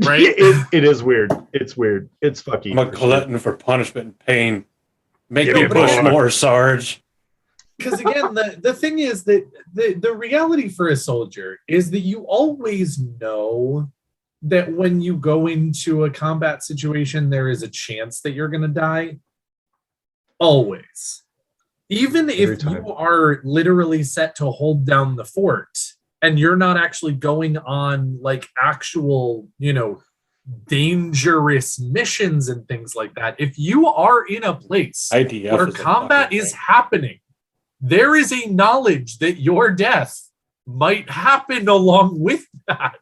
Right? It is weird. It's weird. It's fucking. I'm a glutton for punishment and pain. Make Give me me push more. more, Sarge. Because again, the thing is that the reality for a soldier is that you always know that when you go into a combat situation, there is a chance that you're going to die. Always. Even Every if time. you are literally set to hold down the fort and you're not actually going on like actual, dangerous missions and things like that, if you are in a place IDF where is a combat fucking is thing. happening, there is a knowledge that your death might happen along with that.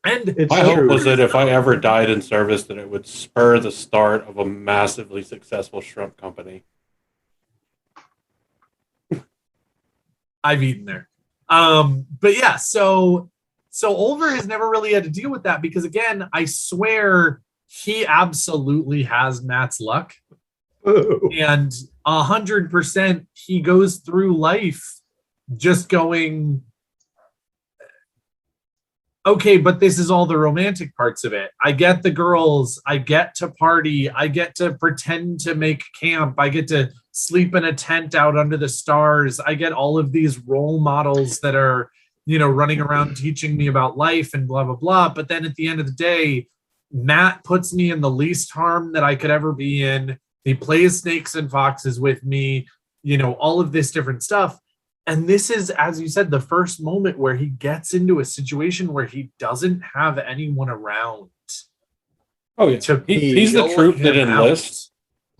And It's My hope true. was that if I ever died in service, that it would spur the start of a massively successful shrimp company. I've eaten there. But yeah, so Olver has never really had to deal with that because again, I swear he absolutely has Matt's luck. Ooh. And 100% he goes through life just going, okay, but this is all the romantic parts of it. I get the girls, I get to party, I get to pretend to make camp, I get to sleep in a tent out under the stars, I get all of these role models that are, running around teaching me about life and blah, blah, blah. But then at the end of the day, Matt puts me in the least harm that I could ever be in. He plays snakes and foxes with me, all of this different stuff. And this is, as you said, the first moment where he gets into a situation where he doesn't have anyone around. Oh yeah, To he's the feel troop that him enlists,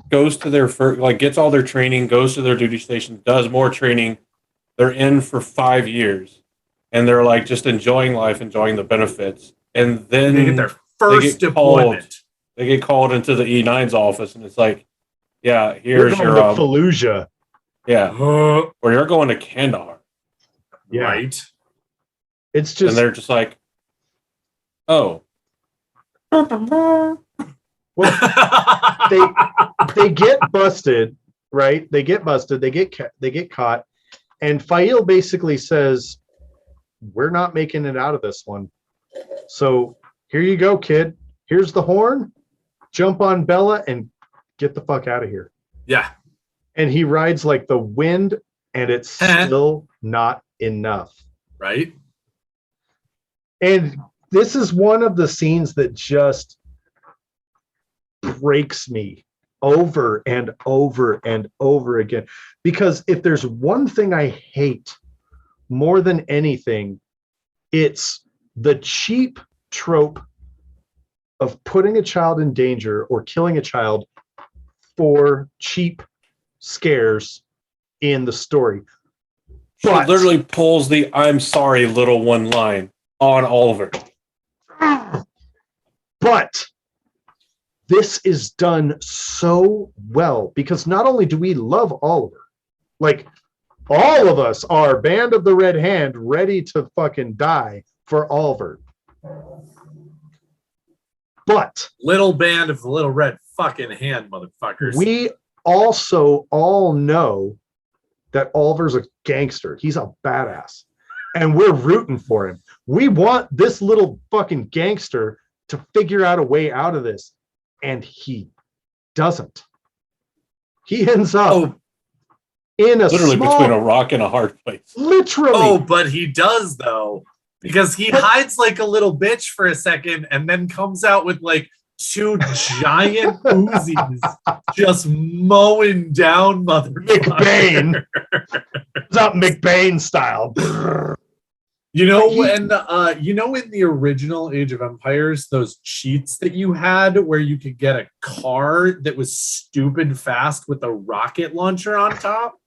goes to their first, gets all their training, goes to their duty station, does more training. They're in for 5 years, and they're like just enjoying life, enjoying the benefits, and then They get their first get deployment. they get called into the E9's office, and it's like, yeah, We're here's going your to Fallujah. yeah, or you're going to Kandahar, Yeah. Right. It's and just they're just like, oh, they get busted, right? They get busted. They get caught, and Fail basically says, "We're not making it out of this one. So here you go, kid. Here's the horn. Jump on Bella and get the fuck out of here." Yeah. And he rides like the wind, and it's still not enough. Right. And this is one of the scenes that just breaks me over and over and over again. Because if there's one thing I hate more than anything, it's the cheap trope of putting a child in danger or killing a child for cheap scares in the story. she But- literally pulls the "I'm sorry, little one" line on Olver. But this is done so well because not only do we love Oliver, like all of us are Band of the Red Hand ready to fucking die for Oliver. But Little band of the little red fucking hand, motherfuckers. we also all know that Olver's a gangster. He's a badass. And we're rooting for him. We want this little fucking gangster to figure out a way out of this. And he doesn't. He ends up in a literally small, between a rock and a hard place. literally. Oh, but he does though, because he hides like a little bitch for a second and then comes out with like 2 giant Uzis just mowing down McBain. It's not McBain style. You know, when in the original Age of Empires, those cheats that you had where you could get a car that was stupid fast with a rocket launcher on top?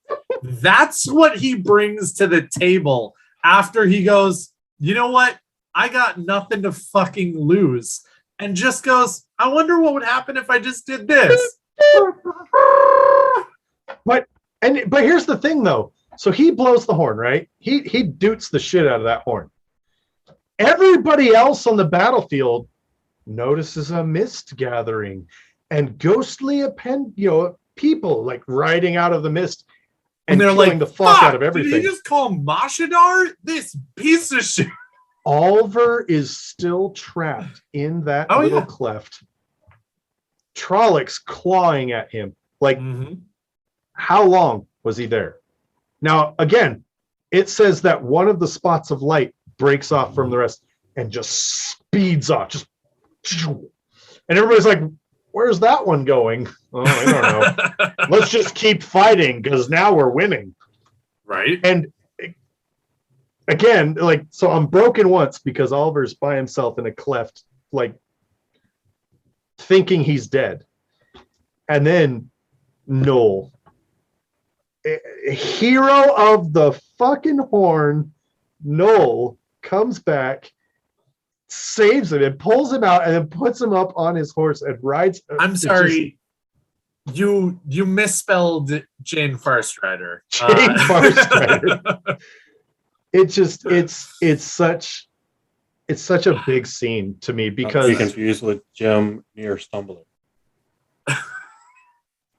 That's what he brings to the table after he goes, you know what? I got nothing to fucking lose. And just goes, I wonder what would happen if I just did this. But here's the thing though. So he blows the horn, right? He doots the shit out of that horn. Everybody else on the battlefield notices a mist gathering and ghostly people like riding out of the mist and they're killing like, the fuck out of everything. Did he just call him Mashadar? This piece of shit. Olver is still trapped in that little cleft. Trollocs clawing at him. Like, how long was he there? Now, again, it says that one of the spots of light breaks off from the rest and just speeds off. And everybody's like, where's that one going? Oh, I don't know. Let's just keep fighting because now we're winning. Right. And again, like, so I'm broken once because Oliver's by himself in a cleft, like thinking he's dead. And then Noel, hero of the fucking horn, Noel comes back, saves him and pulls him out and then puts him up on his horse and rides. I'm sorry. You misspelled Jane Farstrider. Jane Farstrider. It's such a big scene to me because Not to be confused with Jim near Stumbler.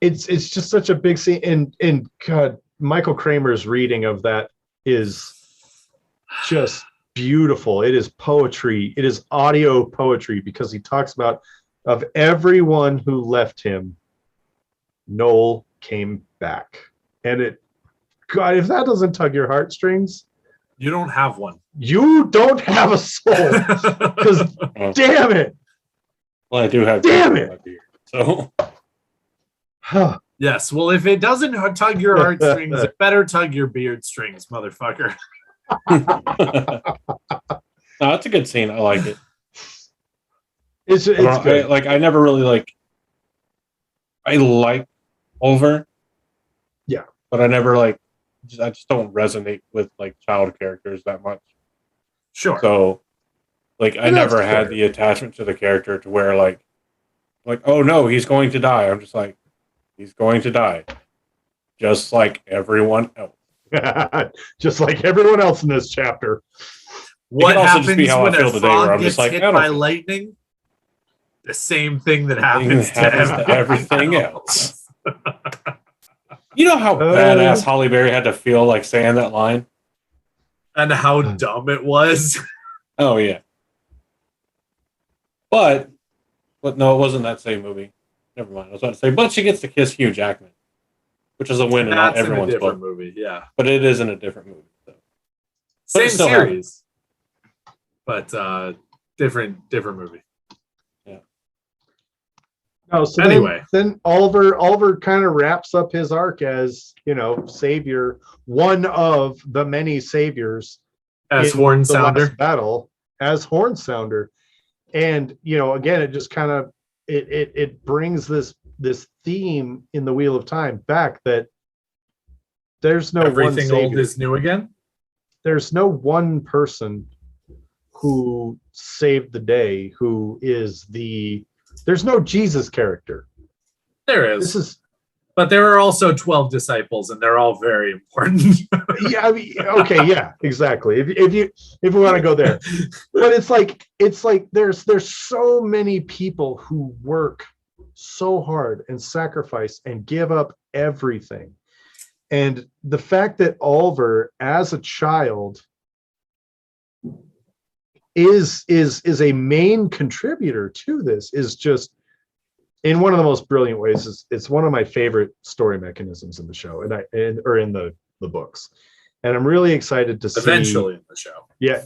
It's just such a big scene, and God, Michael Kramer's reading of that is just beautiful. It is poetry. It is audio poetry because he talks about of everyone who left him, Noel came back, and God, if that doesn't tug your heartstrings, you don't have one. You don't have a soul. Because damn it. Well, I do have. Damn it. So. Yes. Well, if it doesn't tug your heartstrings, it better tug your beard strings, motherfucker. No, it's a good scene. I like it. It's good. I never really I like Olver. Yeah. But I never I just don't resonate with child characters that much. Sure. So I never had the attachment to the character to where oh no, he's going to die. I'm just he's going to die. Just like everyone else. Just like everyone else in this chapter. What happens when a today, frog gets hit by lightning? The same thing that happens to everything else. You know how badass Holly Berry had to feel saying that line? And how dumb it was? Oh, yeah. But no, it wasn't that same movie. Never mind. I was about to say, but she gets to kiss Hugh Jackman, which is a win in not everyone's book. Different movie, yeah. But it is in a different movie. So. Same series, but different movie. Yeah. No, so anyway, then Olver kind of wraps up his arc as savior, one of the many saviors as Horn Sounder battle as Horn Sounder, and again it just kind of it brings this theme in the Wheel of Time back that there's no everything one old is new again. There's no one person who saved the day who is there's no Jesus character. There is. But there are also 12 disciples, and they're all very important. Yeah, I mean, okay, yeah, exactly. If we want to go there, but it's like there's so many people who work so hard and sacrifice and give up everything, And the fact that Olver, as a child, is a main contributor to this is just in one of the most brilliant ways. It's one of my favorite story mechanisms in the show, or in the books. And I'm really excited to see eventually in the show. Yeah.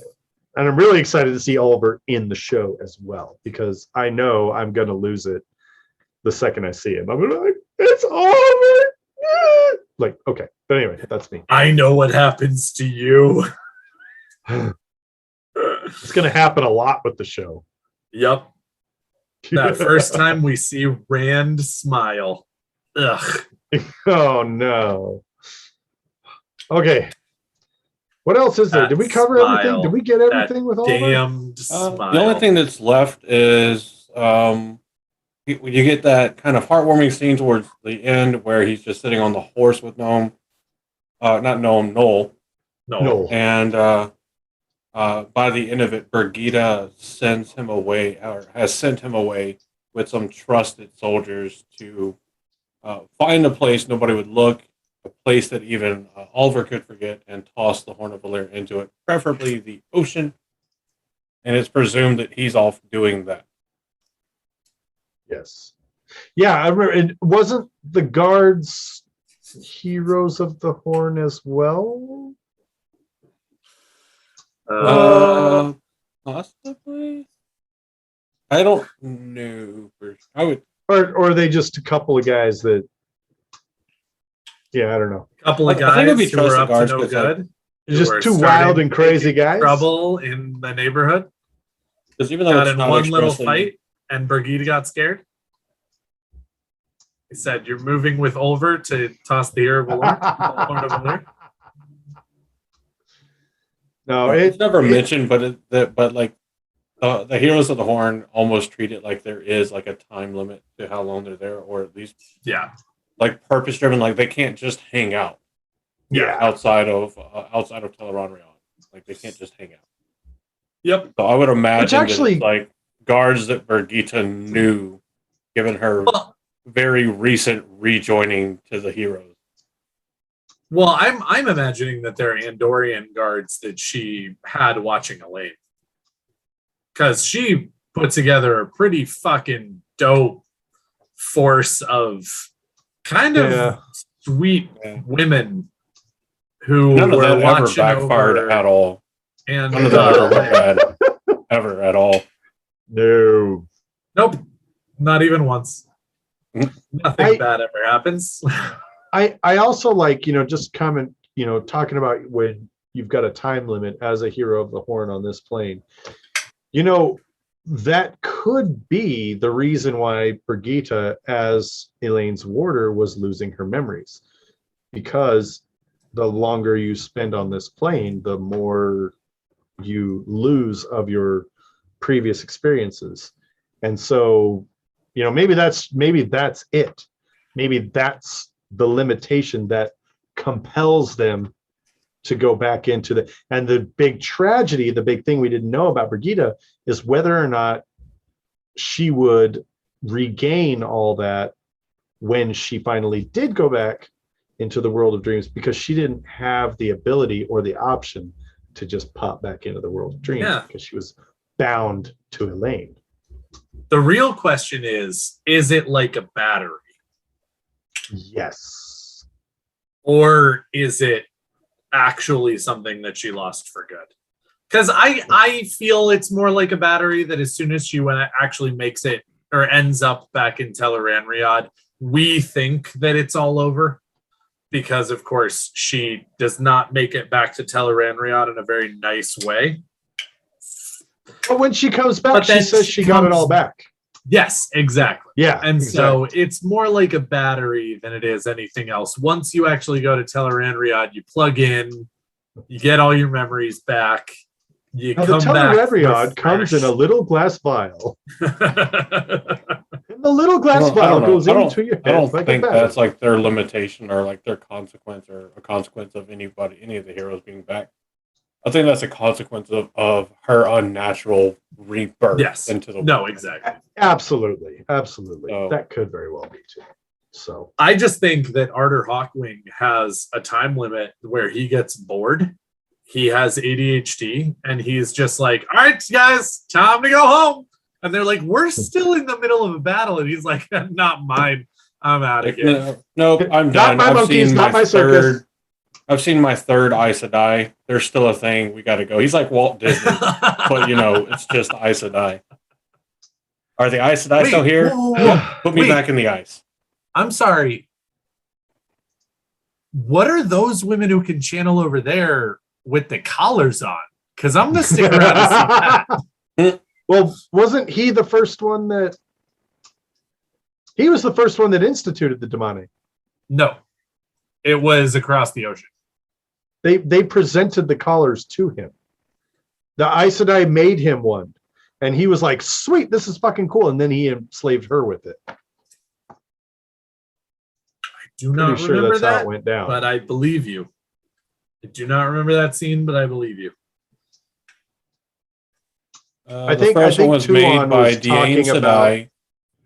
And I'm really excited to see Olver in the show as well, because I know I'm going to lose it the second I see him. I'm going to be like, it's Olver. Like, okay. But anyway, that's me. I know what happens to you. It's going to happen a lot with the show. Yep. That first time we see Rand smile. Ugh. Oh, no. Okay. What else is there? Did we cover everything? Did we get everything with Olver? Damned smile. The only thing that's left is you get that kind of heartwarming scene towards the end where he's just sitting on the horse with Noel. No. And by the end of it, Birgitta sends him away, or has sent him away with some trusted soldiers to find a place nobody would look, a place that even Olver could forget, and toss the Horn of Valyr into it, preferably the ocean. And it's presumed that he's off doing that. Yes. Yeah, I remember. It wasn't the guards heroes of the Horn as well. Possibly. I don't know. I would. Or are they just a couple of guys that? Yeah, I don't know. A couple of I think it'd be guys who were up to guards, no 'cause, good. It's who just are two starting wild and to crazy make guys. Trouble in the neighborhood. Because even though Got it's in not one little expressly- fight, and Birgitta got scared. He said, "You're moving with Olver to toss the Horn of Valyr." No, it's never mentioned, but like the heroes of the Horn almost treat it like there is like a time limit to how long they're there, or at least like purpose driven. Like they can't just hang out. Yeah. outside of Teleron. Like they can't just hang out. Yep. So I would imagine actually- that it's like guards that Birgitta knew, given her very recent rejoining to the heroes. Well, I'm imagining that they're Andorian guards that she had watching Elaine, because she put together a pretty fucking dope force of kind of sweet women who None of were that ever watching backfired over at all. And None of that ever went bad, ever at all. No. Nope, not even once. Nothing bad ever happens. I also like, just comment, talking about when you've got a time limit as a hero of the Horn on this plane. That could be the reason why Birgitta, as Elaine's warder, was losing her memories. Because the longer you spend on this plane, the more you lose of your previous experiences. And so, maybe that's it. Maybe that's the limitation that compels them to go back into and the big tragedy, the big thing we didn't know about Birgitta is whether or not she would regain all that when she finally did go back into the world of dreams, because she didn't have the ability or the option to just pop back into the world of dreams because she was bound to Elaine. The real question is it like a battery? Yes. Or is it actually something that she lost for good? Because I feel it's more like a battery, that as soon as she actually makes it or ends up back in Teleran, we think that it's all over. Because, of course, she does not make it back to Teleran in a very nice way. But when she comes back, she says she got it all back. Yes, exactly. Yeah. And so it's more like a battery than it is anything else. Once you actually go to Teleran, you plug in, you get all your memories back. You now, come the back. Teleran comes in a little glass vial. And the little glass vial goes into your head. I don't think that's like their limitation or like their consequence or a consequence of any of the heroes being back. I think that's a consequence of her unnatural rebirth into the world. No, exactly. Absolutely. So, that could very well be too. So I just think that Arthur Hawkwing has a time limit where he gets bored. He has ADHD and he's just like, all right, guys, time to go home. And they're like, we're still in the middle of a battle. And he's like, not mine. I'm out of here. Nope, I'm Not done. my monkeys, not my circus. I've seen my third Aes Sedai. There's still a thing. We got to go. He's like Walt Disney, but it's just Aes Sedai. Are the Aes Sedai still here? Whoa. Put me back in the ice. I'm sorry. What are those women who can channel over there with the collars on? Because I'm going to stick around to see that. Well, wasn't he the first one that... He was the first one that instituted the demonic. No. It was across the ocean. They presented the collars to him. The Aes Sedai made him one. And he was like, sweet, this is fucking cool. And then he enslaved her with it. I do not Pretty sure remember that's how that, it went down. but I believe you. I do not remember that scene, but I believe you. The first one was made Tuon by was Diane talking Sedai, about-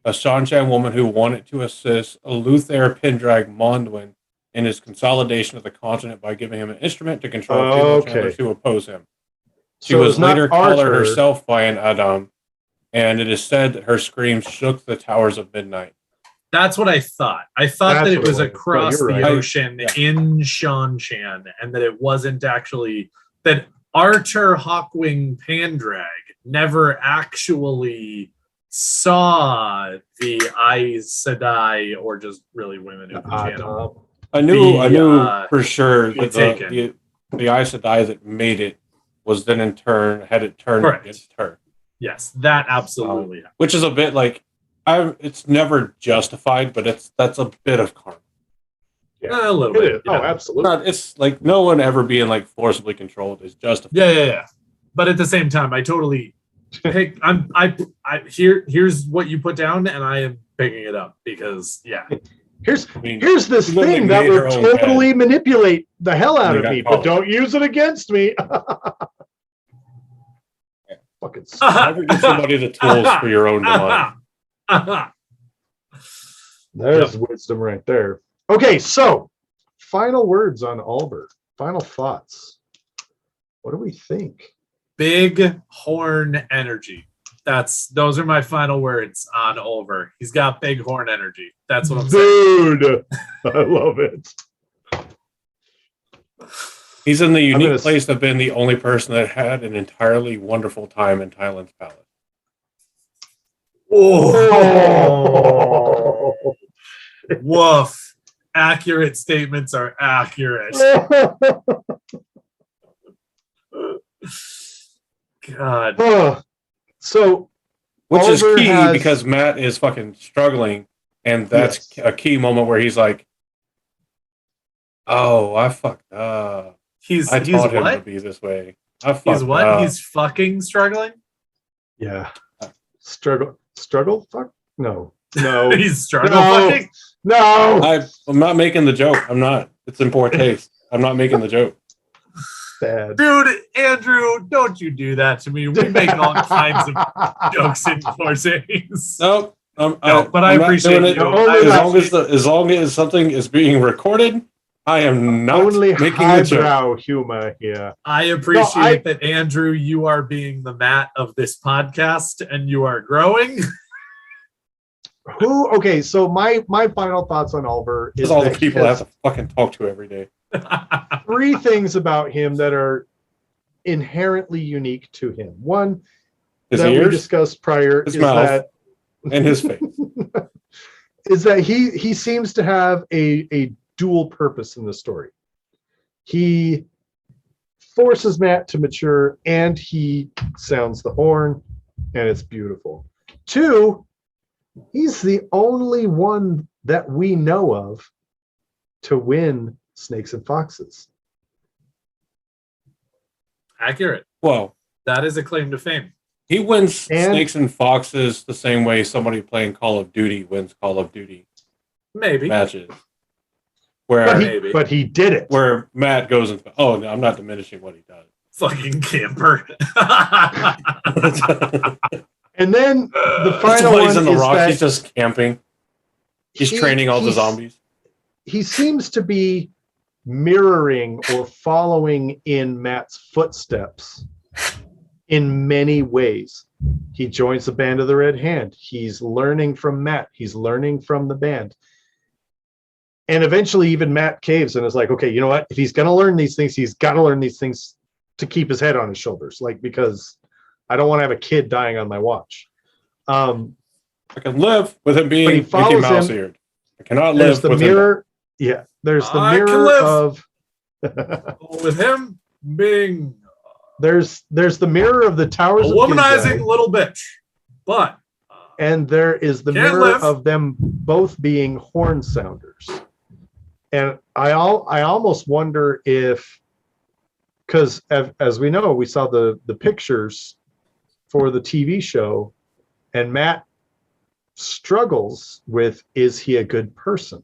a Seanchan woman who wanted to assist Luther Pendrag Mondwyn in his consolidation of the continent by giving him an instrument to control female channelers who oppose him. She So was it's not later collared Arthur. herself by an Adam, and it is said that her screams shook the towers of midnight. That's what I thought. I thought That's that it what was it was. across No, the you're right. ocean in Seanchan, and that it wasn't actually that Arthur Hawkwing Pendrag never actually saw the Aes Sedai or just really women who can channel. I knew The, for sure be that taken. the Aes Sedai that made it was then in turn had it turned Correct. against her, Yes, that absolutely happened. which is a bit like it's never justified, but that's a bit of karma. A little It bit. is. Oh, absolutely. It's like no one ever being like forcibly controlled is justified. Yeah. But at the same time, I totally pick. Here's what you put down, and I am picking it up because Here's I mean, here's this she literally thing that made her will own totally manipulate the hell out And of got me, caught. but don't use it against me. Fucking Never give somebody the tools for your own demise. there's wisdom right there. Okay, so final words on Olver. Final thoughts. What do we think? Big horn energy. Those are my final words on Olver. He's got big horn energy. That's what I'm saying. Dude, I love it. He's in the I'm unique gonna- place of being the only person that had an entirely wonderful time in Thailand's palace. Oh, woof. Accurate statements are accurate. God. So, Which is Olver key has- because Matt is fucking struggling, and that's Yes. a key moment where he's like, "Oh, I fucked up. He's I taught him to what? be this way. I fucked He's what? up." He's fucking struggling? yeah. Struggle? Fuck? No. No. He's struggling. No. fucking? No. I'm not making the joke. I'm not. It's in poor taste. I'm not making the joke. Bad. Dude, Andrew, don't you do that to me. We make all kinds of jokes in Forzanes. Nope. No, but I I'm not appreciate doing it. you. As long as something is being recorded, I am not Only making the joke. highbrow humor here. I appreciate that, Andrew, you are being the Matt of this podcast and you are growing. Okay, so my final thoughts on Olver is Because all the that people he I has have to fucking talk to every day. 3 things about him that are inherently unique to him. One His that we ears discussed prior His is mouth. that and his face. is that he seems to have a dual purpose in the story. He forces Matt to mature and he sounds the horn and it's beautiful. 2, he's the only one that we know of to win Snakes and Foxes. Accurate. Well, That is a claim to fame. he wins And- Snakes and Foxes the same way somebody playing Call of Duty wins Call of Duty Maybe. matches. Maybe. But he did it. Where Matt goes and no, I'm not diminishing what he does. Fucking camper. And then the That's final why one he's in the is rocks. that He's just camping. He's training all the zombies. He seems to be mirroring or following in Matt's footsteps in many ways. He joins the band of the Red Hand. He's learning from Matt. He's learning from the band. And eventually even Matt caves and is like, okay, you know what? If he's going to learn these things, he's got to learn these things to keep his head on his shoulders. Like, because I don't want to have a kid dying on my watch. I can live with him being Mickey Mouse eared. I cannot live with mirror. Yeah, there's the mirror of with him being. There's the mirror of the towers. A womanizing little bitch, but. And there is the mirror of them both being horn sounders. And I almost wonder if, because as we know, we saw the pictures for the TV show, and Matt struggles with, is he a good person?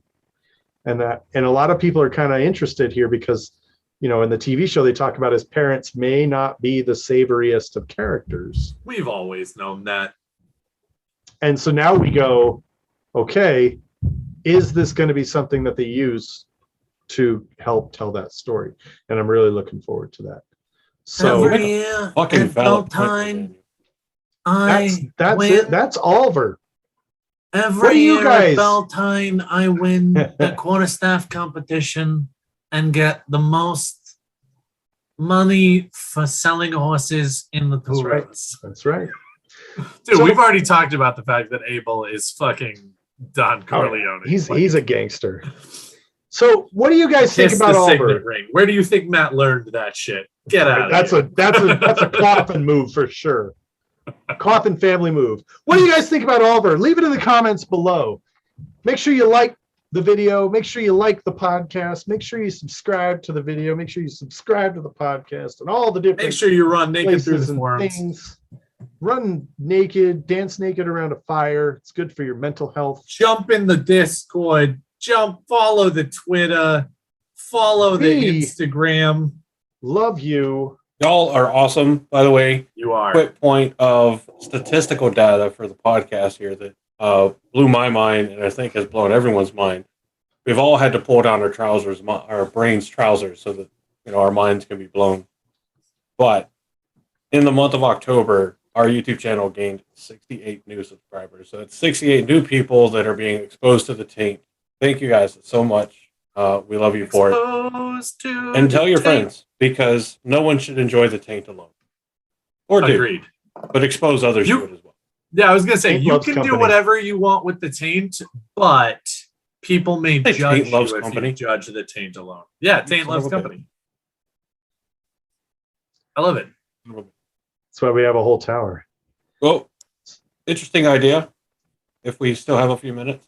And a lot of people are kind of interested here because, you know, in the TV show they talk about his parents may not be the savoriest of characters. We've always known that. And so now we go, okay, is this going to be something that they use to help tell that story? And I'm really looking forward to that. So every year fucking at Beltane, that's it. That's Olver. Every year at Beltane, I win the quarterstaff competition and get the most money for selling horses in the tours. That's right. Dude, we've already talked about the fact that Abel is fucking Don Corleone. He's a gangster. So what do you guys think about Olver? Ring. Where do you think Matt learned that shit? Get out of here. That's a coffin move for sure. Coffin family move. What do you guys think about Olver? Leave it in the comments below. Make sure you like the video. Make sure you like the podcast. Make sure you subscribe to the video. Make sure you subscribe to the podcast and all the different. Make sure you run naked through the forums. Things. Run naked, dance naked around a fire. It's good for your mental health. Jump in the Discord. Follow the Twitter. Follow the Instagram. Love you. Y'all are awesome, by the way. You are. Quick point of statistical data for the podcast here that blew my mind and I think has blown everyone's mind. We've all had to pull down our trousers, our brains' trousers, so that our minds can be blown. But in the month of October, our YouTube channel gained 68 new subscribers. So it's 68 new people that are being exposed to the taint. Thank you guys so much. We love you for it. And tell your friends, because no one should enjoy the taint alone. Or Agreed. But expose others to it as well. Yeah, I was going to say, you can do whatever you want with the taint, but people may judge you if you judge the taint alone. Yeah, taint loves company. I love it. That's why we have a whole tower. Well, interesting idea. If we still have a few minutes.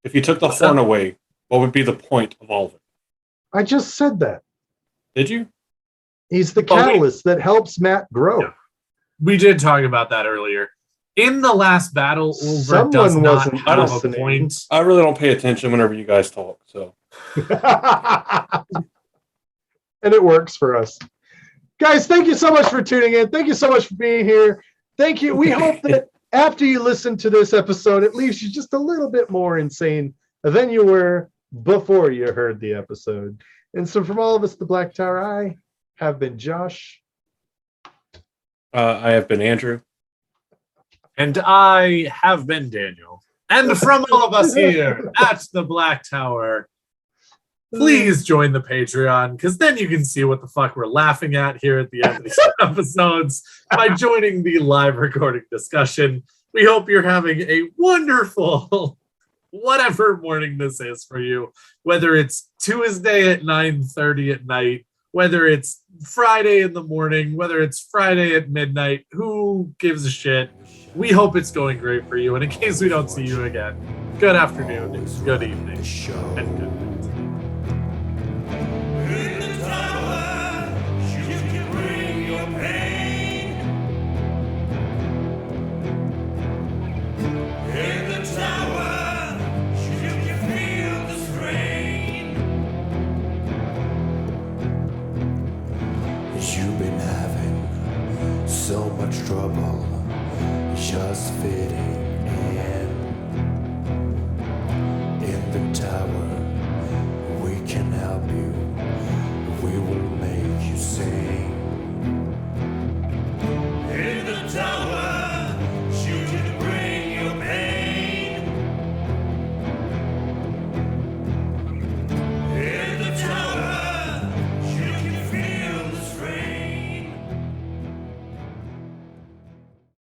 If you took the horn away, what would be the point of all of it? I just said that. Did you? He's the catalyst that helps Matt grow. Yeah. We did talk about that earlier. In the last battle, Olver does not have a point. I really don't pay attention whenever you guys talk. So, and it works for us. Guys, thank you so much for tuning in. Thank you so much for being here. Thank you. We hope that after you listen to this episode, it leaves you just a little bit more insane than you were before you heard the episode. And so from all of us, the Black Tower, I have been Josh. I have been Andrew. And I have been Daniel. And from all of us here at the Black Tower, please join the Patreon, because then you can see what the fuck we're laughing at here at the end of these episodes by joining the live recording discussion. We hope you're having a wonderful, whatever morning this is for you, whether it's Tuesday at 9:30 at night, whether it's Friday in the morning, whether it's Friday at midnight, who gives a shit? We hope it's going great for you. And in case we don't see you again, good afternoon, good evening, and good night. You've been having so much trouble just fitting